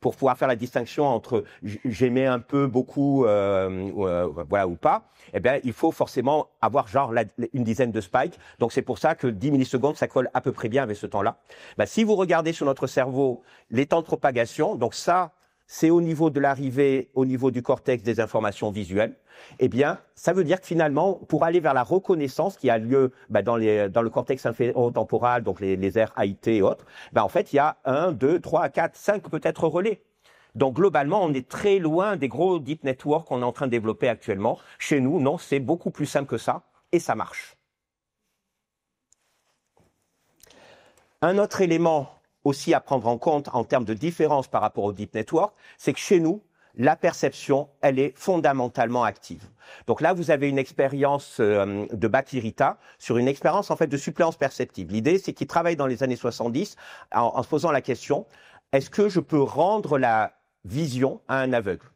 pour pouvoir faire la distinction entre j'émets un peu, beaucoup, voilà ou pas, eh bien, il faut forcément avoir genre une dizaine de spikes. Donc c'est pour ça que 10 millisecondes, ça colle à peu près bien avec ce temps-là. Si vous regardez sur notre cerveau les temps de propagation, donc ça, c'est au niveau de l'arrivée, au niveau du cortex des informations visuelles, eh bien, ça veut dire que finalement, pour aller vers la reconnaissance qui a lieu dans le cortex inférotemporal, donc les aires AIT et autres, en fait, il y a 1, 2, 3, 4, 5 peut-être relais. Donc globalement, on est très loin des gros deep networks qu'on est en train de développer actuellement. Chez nous, non, c'est beaucoup plus simple que ça, et ça marche. Un autre élément aussi à prendre en compte en termes de différence par rapport au deep network, c'est que chez nous, la perception, elle est fondamentalement active. Donc là, vous avez une expérience de Bakirita sur une expérience en fait de suppléance perceptive. L'idée, c'est qu'il travaille dans les années 70 en se posant la question, est-ce que je peux rendre la vision à un aveugle ?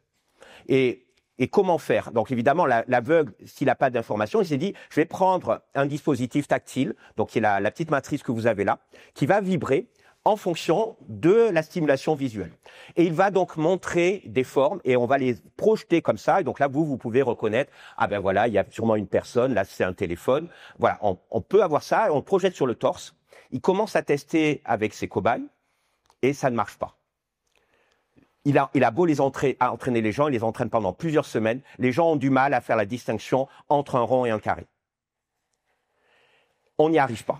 Et comment faire ? Donc évidemment, l'aveugle, s'il n'a pas d'information, il s'est dit, je vais prendre un dispositif tactile, donc qui est la petite matrice que vous avez là, qui va vibrer en fonction de la stimulation visuelle. Et il va donc montrer des formes et on va les projeter comme ça. Et donc là, vous pouvez reconnaître, ah ben voilà, il y a sûrement une personne, là c'est un téléphone. Voilà, on peut avoir ça, on le projette sur le torse. Il commence à tester avec ses cobayes et ça ne marche pas. Il a beau entraîner les gens, il les entraîne pendant plusieurs semaines. Les gens ont du mal à faire la distinction entre un rond et un carré. On n'y arrive pas.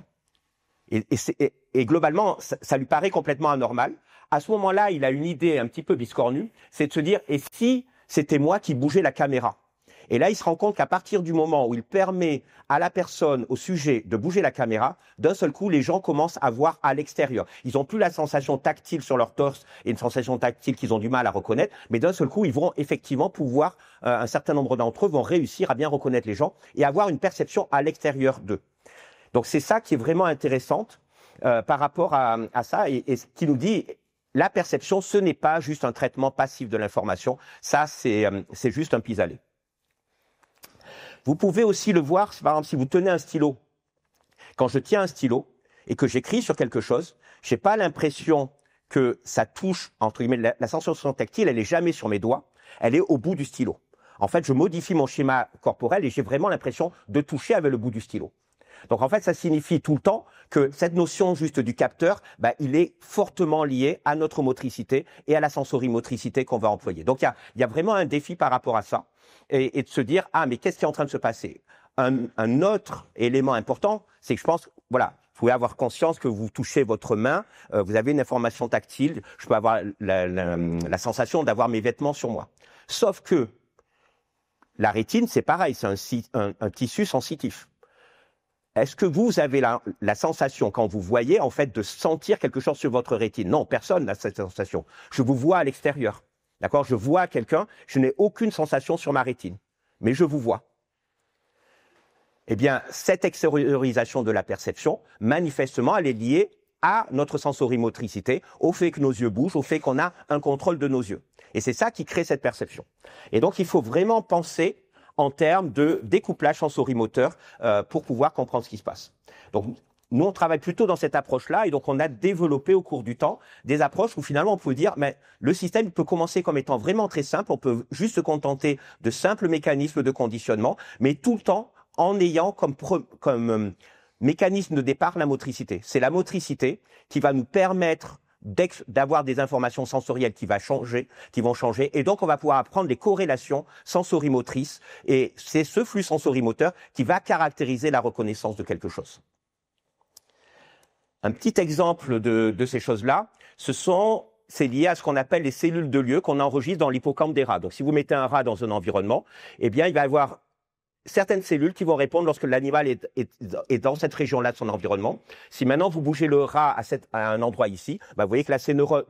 Et globalement, ça lui paraît complètement anormal. À ce moment-là, il a une idée un petit peu biscornue, c'est de se dire, et si c'était moi qui bougeais la caméra ? Et là, il se rend compte qu'à partir du moment où il permet à la personne, au sujet, de bouger la caméra, d'un seul coup, les gens commencent à voir à l'extérieur. Ils n'ont plus la sensation tactile sur leur torse et une sensation tactile qu'ils ont du mal à reconnaître, mais d'un seul coup, ils vont effectivement pouvoir, un certain nombre d'entre eux vont réussir à bien reconnaître les gens et avoir une perception à l'extérieur d'eux. Donc c'est ça qui est vraiment intéressante par rapport à ça et ce qui nous dit la perception, ce n'est pas juste un traitement passif de l'information, ça c'est juste un pis-aller. Vous pouvez aussi le voir, par exemple, si vous tenez un stylo. Quand je tiens un stylo et que j'écris sur quelque chose, je n'ai pas l'impression que ça touche, entre guillemets, la sensation tactile, elle n'est jamais sur mes doigts, elle est au bout du stylo. En fait, je modifie mon schéma corporel et j'ai vraiment l'impression de toucher avec le bout du stylo. Donc en fait, ça signifie tout le temps que cette notion juste du capteur, il est fortement lié à notre motricité et à la sensorimotricité qu'on va employer. Donc il y a vraiment un défi par rapport à ça et de se dire, ah mais qu'est-ce qui est en train de se passer ? Un autre élément important, c'est que je pense, voilà, vous pouvez avoir conscience que vous touchez votre main, vous avez une information tactile, je peux avoir la sensation d'avoir mes vêtements sur moi. Sauf que la rétine, c'est pareil, c'est un tissu sensitif. Est-ce que vous avez la sensation, quand vous voyez, en fait, de sentir quelque chose sur votre rétine ? Non, personne n'a cette sensation. Je vous vois à l'extérieur. D'accord ? Je vois quelqu'un, je n'ai aucune sensation sur ma rétine. Mais je vous vois. Eh bien, cette extériorisation de la perception, manifestement, elle est liée à notre sensorimotricité, au fait que nos yeux bougent, au fait qu'on a un contrôle de nos yeux. Et c'est ça qui crée cette perception. Et donc, il faut vraiment penser en termes de découplage sensorimoteur pour pouvoir comprendre ce qui se passe. Donc, nous, on travaille plutôt dans cette approche-là et donc on a développé au cours du temps des approches où finalement on peut dire mais le système peut commencer comme étant vraiment très simple, on peut juste se contenter de simples mécanismes de conditionnement, mais tout le temps en ayant comme mécanisme de départ la motricité. C'est la motricité qui va nous permettre d'avoir des informations sensorielles qui vont changer, et donc on va pouvoir apprendre les corrélations sensorimotrices, et c'est ce flux sensorimoteur qui va caractériser la reconnaissance de quelque chose. Un petit exemple de ces choses-là, ce sont c'est lié à ce qu'on appelle les cellules de lieu qu'on enregistre dans l'hippocampe des rats. Donc, si vous mettez un rat dans un environnement, eh bien, il va y avoir certaines cellules qui vont répondre lorsque l'animal est dans cette région-là de son environnement. Si maintenant vous bougez le rat à un endroit ici, bah vous voyez que là, ces neurones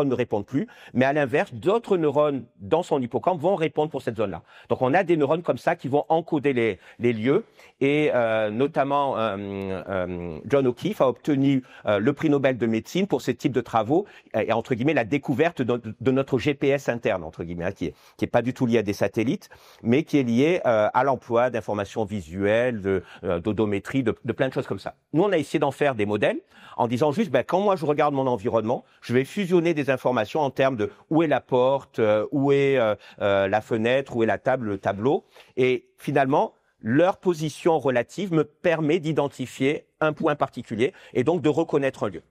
ne répondent plus, mais à l'inverse, d'autres neurones dans son hippocampe vont répondre pour cette zone-là. Donc on a des neurones comme ça qui vont encoder les lieux, et notamment John O'Keefe a obtenu le prix Nobel de médecine pour ce type de travaux, et entre guillemets la découverte de notre GPS interne, entre guillemets, hein, qui est pas du tout lié à des satellites, mais qui est lié à l'emploi d'informations visuelles, d'odométrie, de plein de choses comme ça. Nous, on a essayé d'en faire des modèles en disant juste, quand moi je regarde mon environnement, je vais fusionner des informations en termes de où est la porte, où est la fenêtre, où est la table, le tableau, et finalement, leur position relative me permet d'identifier un point particulier et donc de reconnaître un lieu.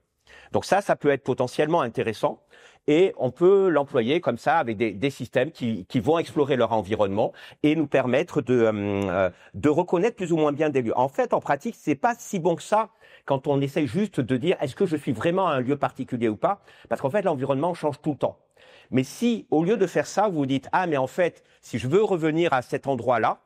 Donc ça peut être potentiellement intéressant. Et on peut l'employer comme ça avec des systèmes qui vont explorer leur environnement et nous permettre de reconnaître plus ou moins bien des lieux. En fait, en pratique, c'est pas si bon que ça quand on essaye juste de dire est-ce que je suis vraiment à un lieu particulier ou pas, parce qu'en fait, l'environnement change tout le temps. Mais si, au lieu de faire ça, vous vous dites ah mais en fait, si je veux revenir à cet endroit-là,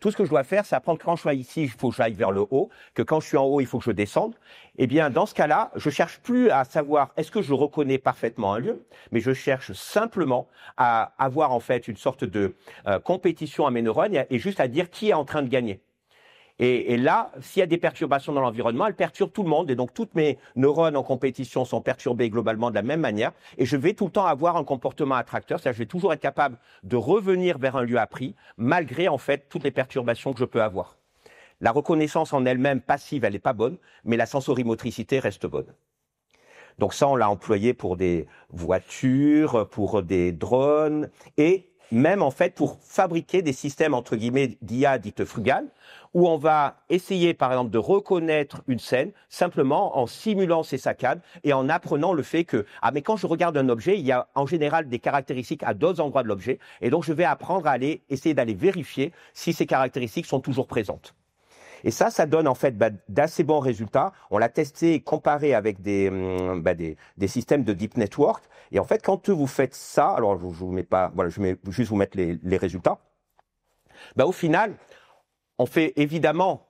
tout ce que je dois faire, c'est apprendre que quand je suis ici, il faut que j'aille vers le haut, que quand je suis en haut, il faut que je descende. Eh bien, dans ce cas-là, je cherche plus à savoir est-ce que je reconnais parfaitement un lieu, mais je cherche simplement à avoir en fait une sorte de compétition à mes neurones et juste à dire qui est en train de gagner. Et là, s'il y a des perturbations dans l'environnement, elles perturbent tout le monde. Et donc, toutes mes neurones en compétition sont perturbées globalement de la même manière. Et je vais tout le temps avoir un comportement attracteur. C'est-à-dire, je vais toujours être capable de revenir vers un lieu appris, malgré, en fait, toutes les perturbations que je peux avoir. La reconnaissance en elle-même passive, elle n'est pas bonne, mais la sensorimotricité reste bonne. Donc ça, on l'a employé pour des voitures, pour des drones, et même, en fait, pour fabriquer des systèmes, entre guillemets, d'IA dites frugales, où on va essayer, par exemple, de reconnaître une scène simplement en simulant ces saccades et en apprenant le fait que, ah, mais quand je regarde un objet, il y a en général des caractéristiques à d'autres endroits de l'objet, et donc je vais apprendre à essayer d'aller vérifier si ces caractéristiques sont toujours présentes. Et ça donne en fait d'assez bons résultats. On l'a testé et comparé avec des systèmes de deep network. Et en fait, quand vous faites ça, alors je vous mets pas, voilà, je vais juste vous mettre les résultats. Au final, on fait évidemment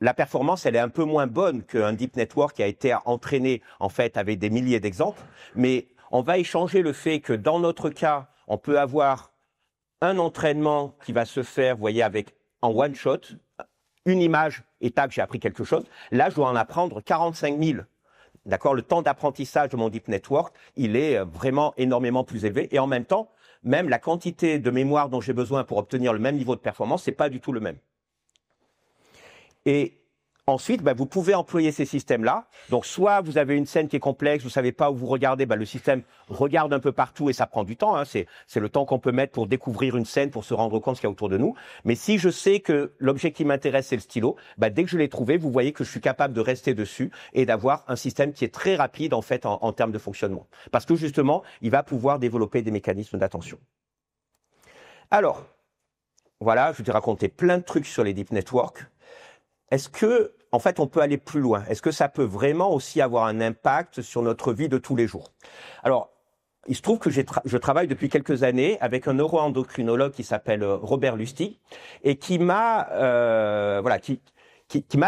la performance, elle est un peu moins bonne qu'un deep network qui a été entraîné en fait avec des milliers d'exemples. Mais on va échanger le fait que dans notre cas, on peut avoir un entraînement qui va se faire, vous voyez, en one shot. Une image et tac, j'ai appris quelque chose. Là, je dois en apprendre 45 000. D'accord? Le temps d'apprentissage de mon deep network, il est vraiment énormément plus élevé. Et en même temps, même la quantité de mémoire dont j'ai besoin pour obtenir le même niveau de performance, c'est pas du tout le même. Et ensuite, vous pouvez employer ces systèmes-là. Donc, soit vous avez une scène qui est complexe, vous savez pas où vous regardez, le système regarde un peu partout et ça prend du temps. Hein. C'est le temps qu'on peut mettre pour découvrir une scène, pour se rendre compte de ce qu'il y a autour de nous. Mais si je sais que l'objet qui m'intéresse, c'est le stylo, dès que je l'ai trouvé, vous voyez que je suis capable de rester dessus et d'avoir un système qui est très rapide, en fait, en termes de fonctionnement. Parce que, justement, il va pouvoir développer des mécanismes d'attention. Alors, voilà, je vous ai raconté plein de trucs sur les deep networks. Est-ce que, en fait, on peut aller plus loin? Est-ce que ça peut vraiment aussi avoir un impact sur notre vie de tous les jours? Alors, il se trouve que je travaille depuis quelques années avec un neuroendocrinologue qui s'appelle Robert Lustig et qui m'a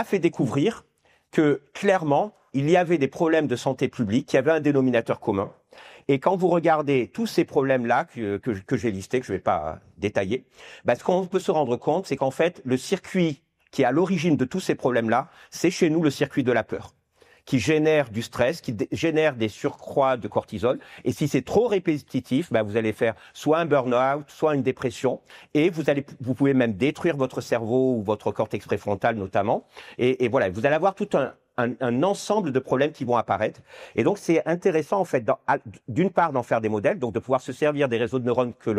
fait découvrir que clairement, il y avait des problèmes de santé publique, qu'il y avait un dénominateur commun. Et quand vous regardez tous ces problèmes-là que j'ai listés, que je ne vais pas détailler, ce qu'on peut se rendre compte, c'est qu'en fait, le circuit qui est à l'origine de tous ces problèmes-là, c'est chez nous le circuit de la peur, qui génère du stress, qui génère des surcroîts de cortisol. Et si c'est trop répétitif, vous allez faire soit un burn-out, soit une dépression, et vous pouvez même détruire votre cerveau ou votre cortex préfrontal notamment. Et voilà, vous allez avoir tout un ensemble de problèmes qui vont apparaître. Et donc, c'est intéressant, en fait, d'une part, d'en faire des modèles, donc de pouvoir se servir des réseaux de neurones que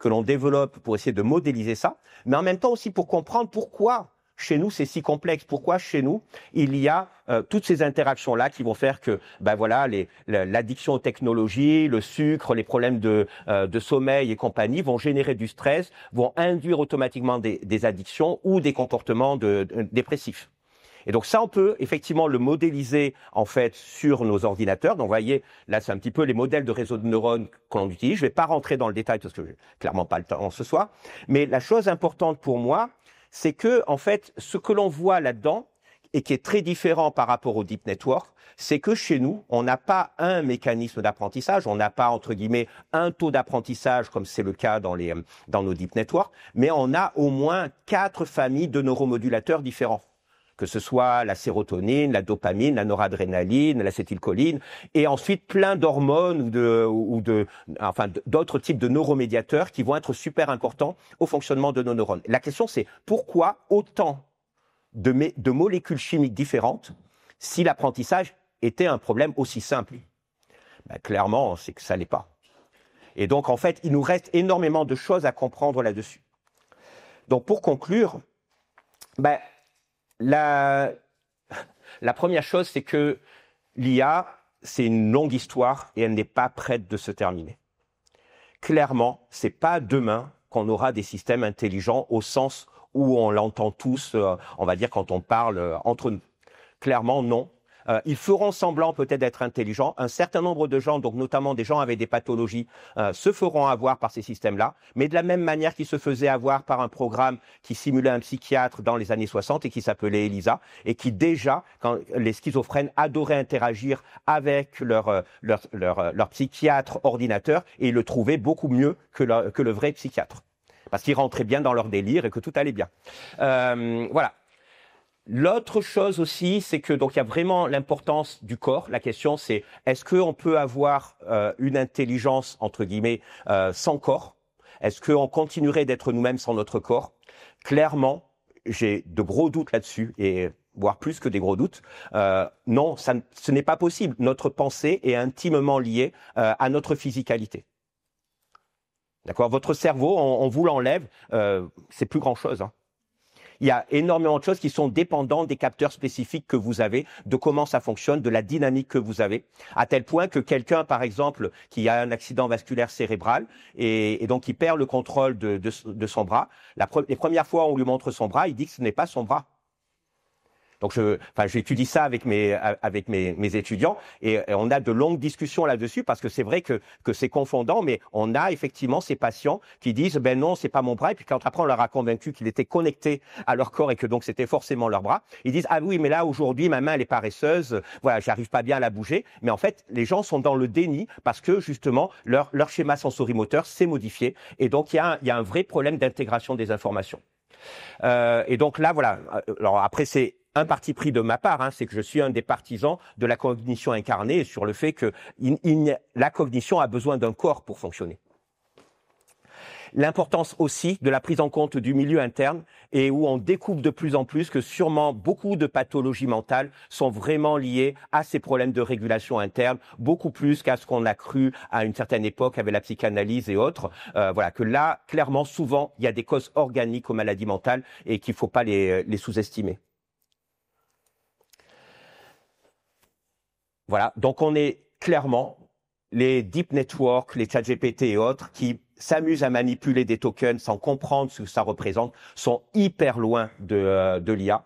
l'on développe pour essayer de modéliser ça, mais en même temps aussi pour comprendre pourquoi chez nous, c'est si complexe. Pourquoi chez nous, il y a toutes ces interactions-là qui vont faire que, l'addiction aux technologies, le sucre, les problèmes de sommeil et compagnie vont générer du stress, vont induire automatiquement des addictions ou des comportements dépressifs. Et donc ça, on peut effectivement le modéliser en fait sur nos ordinateurs. Donc vous voyez, là c'est un petit peu les modèles de réseaux de neurones qu'on utilise. Je vais pas rentrer dans le détail parce que j'ai clairement pas le temps ce soir. Mais la chose importante pour moi, c'est que en fait, ce que l'on voit là-dedans et qui est très différent par rapport au deep network, c'est que chez nous, on n'a pas un mécanisme d'apprentissage, on n'a pas entre guillemets un taux d'apprentissage comme c'est le cas dans nos deep networks, mais on a au moins 4 familles de neuromodulateurs différents, que ce soit la sérotonine, la dopamine, la noradrénaline, l'acétylcholine, et ensuite plein d'hormones enfin d'autres types de neuromédiateurs qui vont être super importants au fonctionnement de nos neurones. La question c'est pourquoi autant de molécules chimiques différentes si l'apprentissage était un problème aussi simple? Ben, clairement, c'est que ça l'est pas. Et donc en fait, il nous reste énormément de choses à comprendre là-dessus. Donc pour conclure, ben la première chose, c'est que l'IA, c'est une longue histoire et elle n'est pas prête de se terminer. Clairement, c'est pas demain qu'on aura des systèmes intelligents au sens où on l'entend tous, on va dire quand on parle entre nous. Clairement, non. Ils feront semblant peut-être d'être intelligents. Un certain nombre de gens, donc notamment des gens avec des pathologies, se feront avoir par ces systèmes-là, mais de la même manière qu'ils se faisaient avoir par un programme qui simulait un psychiatre dans les années 60 et qui s'appelait ELISA, et qui déjà, quand les schizophrènes adoraient interagir avec leur psychiatre ordinateur, et ils le trouvaient beaucoup mieux que le vrai psychiatre, parce qu'ils rentraient bien dans leur délire et que tout allait bien. Voilà. L'autre chose aussi, c'est que donc il y a vraiment l'importance du corps. La question, c'est est-ce qu'on peut avoir une intelligence entre guillemets sans corps? Est-ce qu'on continuerait d'être nous-mêmes sans notre corps? Clairement, j'ai de gros doutes là-dessus, et voire plus que des gros doutes. Non, ce n'est pas possible. Notre pensée est intimement liée à notre physicalité. D'accord? Votre cerveau, on vous l'enlève, c'est plus grand-chose, hein. Il y a énormément de choses qui sont dépendantes des capteurs spécifiques que vous avez, de comment ça fonctionne, de la dynamique que vous avez, à tel point que quelqu'un, par exemple, qui a un accident vasculaire cérébral et donc qui perd le contrôle de son bras, les premières fois où on lui montre son bras, il dit que ce n'est pas son bras. Donc j'étudie ça avec mes étudiants et on a de longues discussions là-dessus parce que c'est vrai que c'est confondant, mais on a effectivement ces patients qui disent ben non, c'est pas mon bras, et puis quand après on leur a convaincu qu'il était connecté à leur corps et que donc c'était forcément leur bras, ils disent ah oui, mais là aujourd'hui ma main elle est paresseuse, voilà, j'arrive pas bien à la bouger. Mais en fait les gens sont dans le déni parce que justement leur schéma sensorimoteur s'est modifié, et donc il y a un vrai problème d'intégration des informations. Et donc là voilà, alors après c'est un parti pris de ma part, hein, c'est que je suis un des partisans de la cognition incarnée et sur le fait que la cognition a besoin d'un corps pour fonctionner. L'importance aussi de la prise en compte du milieu interne, et où on découvre de plus en plus que sûrement beaucoup de pathologies mentales sont vraiment liées à ces problèmes de régulation interne, beaucoup plus qu'à ce qu'on a cru à une certaine époque avec la psychanalyse et autres. Voilà, que là, clairement, souvent, il y a des causes organiques aux maladies mentales et qu'il ne faut pas les sous-estimer. Voilà, donc on est clairement les deep networks, les ChatGPT et autres qui s'amusent à manipuler des tokens sans comprendre ce que ça représente, sont hyper loin de l'IA.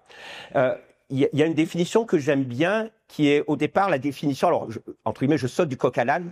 Il y a une définition que j'aime bien qui est au départ la définition, alors entre guillemets je saute du coq à l'âne.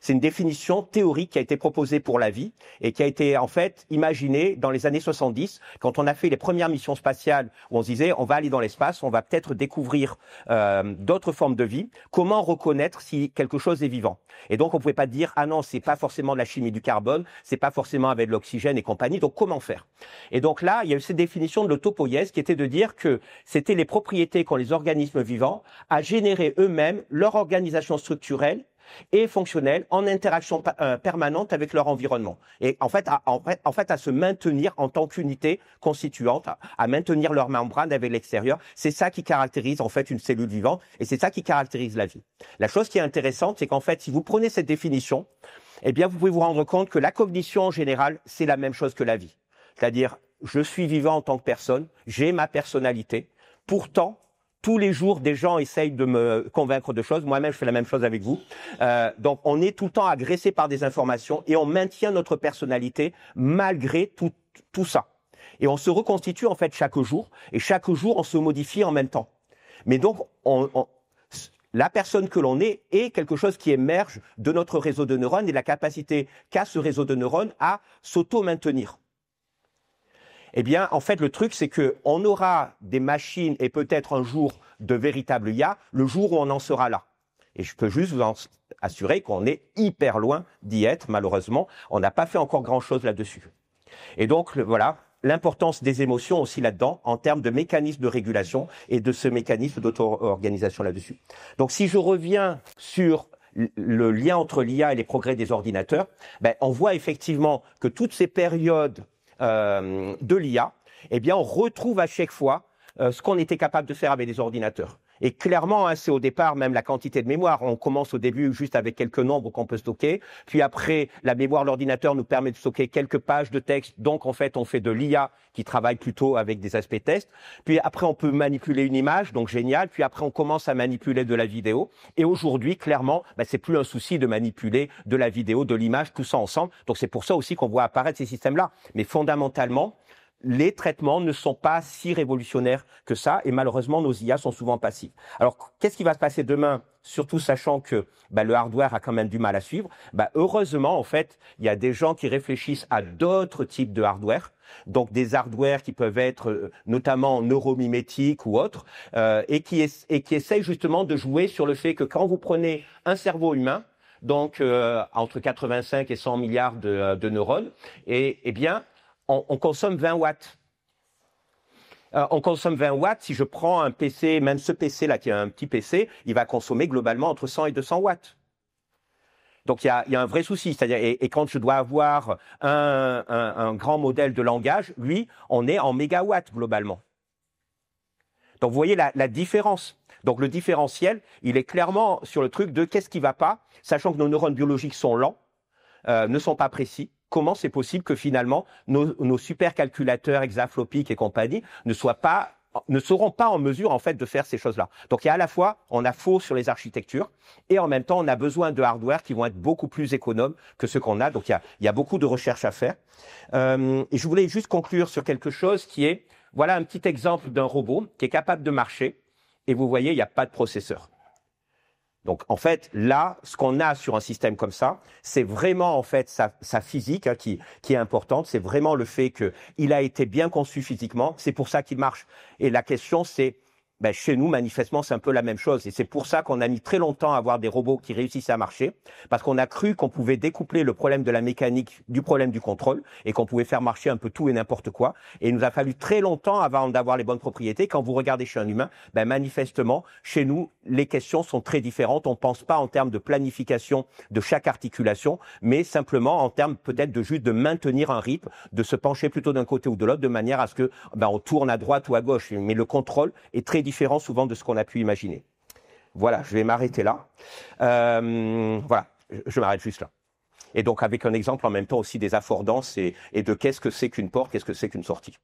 C'est une définition théorique qui a été proposée pour la vie et qui a été en fait imaginée dans les années 70 quand on a fait les premières missions spatiales où on se disait on va aller dans l'espace, on va peut-être découvrir d'autres formes de vie. Comment reconnaître si quelque chose est vivant? Et donc on pouvait pas dire ah non c'est pas forcément de la chimie du carbone, c'est pas forcément avec de l'oxygène et compagnie. Donc comment faire? Et donc là il y a eu cette définition de l'autopoïèse qui était de dire que c'était les propriétés qu'ont les organismes vivants à générer eux-mêmes leur organisation structurelle et fonctionnels en interaction permanente avec leur environnement. Et en fait, à se maintenir en tant qu'unité constituante, à maintenir leur membrane avec l'extérieur. C'est ça qui caractérise en fait une cellule vivante et c'est ça qui caractérise la vie. La chose qui est intéressante, c'est qu'en fait, si vous prenez cette définition, eh bien, vous pouvez vous rendre compte que la cognition en général, c'est la même chose que la vie. C'est-à-dire, je suis vivant en tant que personne, j'ai ma personnalité. Pourtant, tous les jours, des gens essayent de me convaincre de choses. Moi-même, je fais la même chose avec vous. Donc, on est tout le temps agressé par des informations et on maintient notre personnalité malgré tout ça. Et on se reconstitue en fait chaque jour, et chaque jour on se modifie en même temps. Mais donc, la personne que l'on est quelque chose qui émerge de notre réseau de neurones et la capacité qu'a ce réseau de neurones à s'auto-maintenir. Eh bien, en fait, le truc, c'est qu'on aura des machines et peut-être un jour de véritables IA, le jour où on en sera là. Et je peux juste vous assurer qu'on est hyper loin d'y être, malheureusement. On n'a pas fait encore grand-chose là-dessus. Et donc, voilà, l'importance des émotions aussi là-dedans, en termes de mécanisme de régulation et de ce mécanisme d'auto-organisation là-dessus. Donc, si je reviens sur le lien entre l'IA et les progrès des ordinateurs, on voit effectivement que toutes ces périodes de l'IA, eh bien, on retrouve à chaque fois ce qu'on était capable de faire avec des ordinateurs. Et clairement, c'est au départ même la quantité de mémoire. On commence au début juste avec quelques nombres qu'on peut stocker. Puis après, la mémoire de l'ordinateur nous permet de stocker quelques pages de texte. Donc, en fait, on fait de l'IA qui travaille plutôt avec des aspects tests. Puis après, on peut manipuler une image, donc génial. Puis après, on commence à manipuler de la vidéo. Et aujourd'hui, clairement, c'est plus un souci de manipuler de la vidéo, de l'image, tout ça ensemble. Donc, c'est pour ça aussi qu'on voit apparaître ces systèmes-là. Mais fondamentalement, les traitements ne sont pas si révolutionnaires que ça et malheureusement nos IA sont souvent passifs. Alors qu'est-ce qui va se passer demain, surtout sachant que le hardware a quand même du mal à suivre? Heureusement en fait il y a des gens qui réfléchissent à d'autres types de hardware, donc des hardware qui peuvent être notamment neuromimétiques ou autres et qui essayent justement de jouer sur le fait que quand vous prenez un cerveau humain, donc entre 85 et 100 milliards de neurones, et eh bien on consomme 20 watts. On consomme 20 watts. Si je prends un PC, même ce PC-là, qui est un petit PC, il va consommer globalement entre 100 et 200 watts. Donc, il y a un vrai souci. C'est-à-dire, et quand je dois avoir un grand modèle de langage, lui, on est en mégawatts globalement. Donc, vous voyez la différence. Donc, le différentiel, il est clairement sur le truc de qu'est-ce qui va pas, sachant que nos neurones biologiques sont lents, ne sont pas précis. Comment c'est possible que finalement nos supercalculateurs hexaflopiques et compagnie ne seront pas en mesure en fait de faire ces choses-là. Donc il y a à la fois on a faux sur les architectures et en même temps on a besoin de hardware qui vont être beaucoup plus économes que ceux qu'on a. Donc il y a beaucoup de recherches à faire. Et je voulais juste conclure sur quelque chose qui est voilà un petit exemple d'un robot qui est capable de marcher et vous voyez il n'y a pas de processeur. Donc, en fait, là, ce qu'on a sur un système comme ça, c'est vraiment, en fait, sa physique qui est importante. C'est vraiment le fait qu'il a été bien conçu physiquement. C'est pour ça qu'il marche. Et la question, c'est, chez nous, manifestement, c'est un peu la même chose. Et c'est pour ça qu'on a mis très longtemps à avoir des robots qui réussissent à marcher. Parce qu'on a cru qu'on pouvait découpler le problème de la mécanique du problème du contrôle et qu'on pouvait faire marcher un peu tout et n'importe quoi. Et il nous a fallu très longtemps avant d'avoir les bonnes propriétés. Quand vous regardez chez un humain, manifestement, chez nous, les questions sont très différentes. On pense pas en termes de planification de chaque articulation, mais simplement en termes peut-être de juste de maintenir un rythme, de se pencher plutôt d'un côté ou de l'autre de manière à ce que, on tourne à droite ou à gauche. Mais le contrôle est très différent souvent de ce qu'on a pu imaginer. Voilà, je vais m'arrêter là. Voilà, je m'arrête juste là. Et donc avec un exemple en même temps aussi des affordances et de qu'est-ce que c'est qu'une porte, qu'est-ce que c'est qu'une sortie.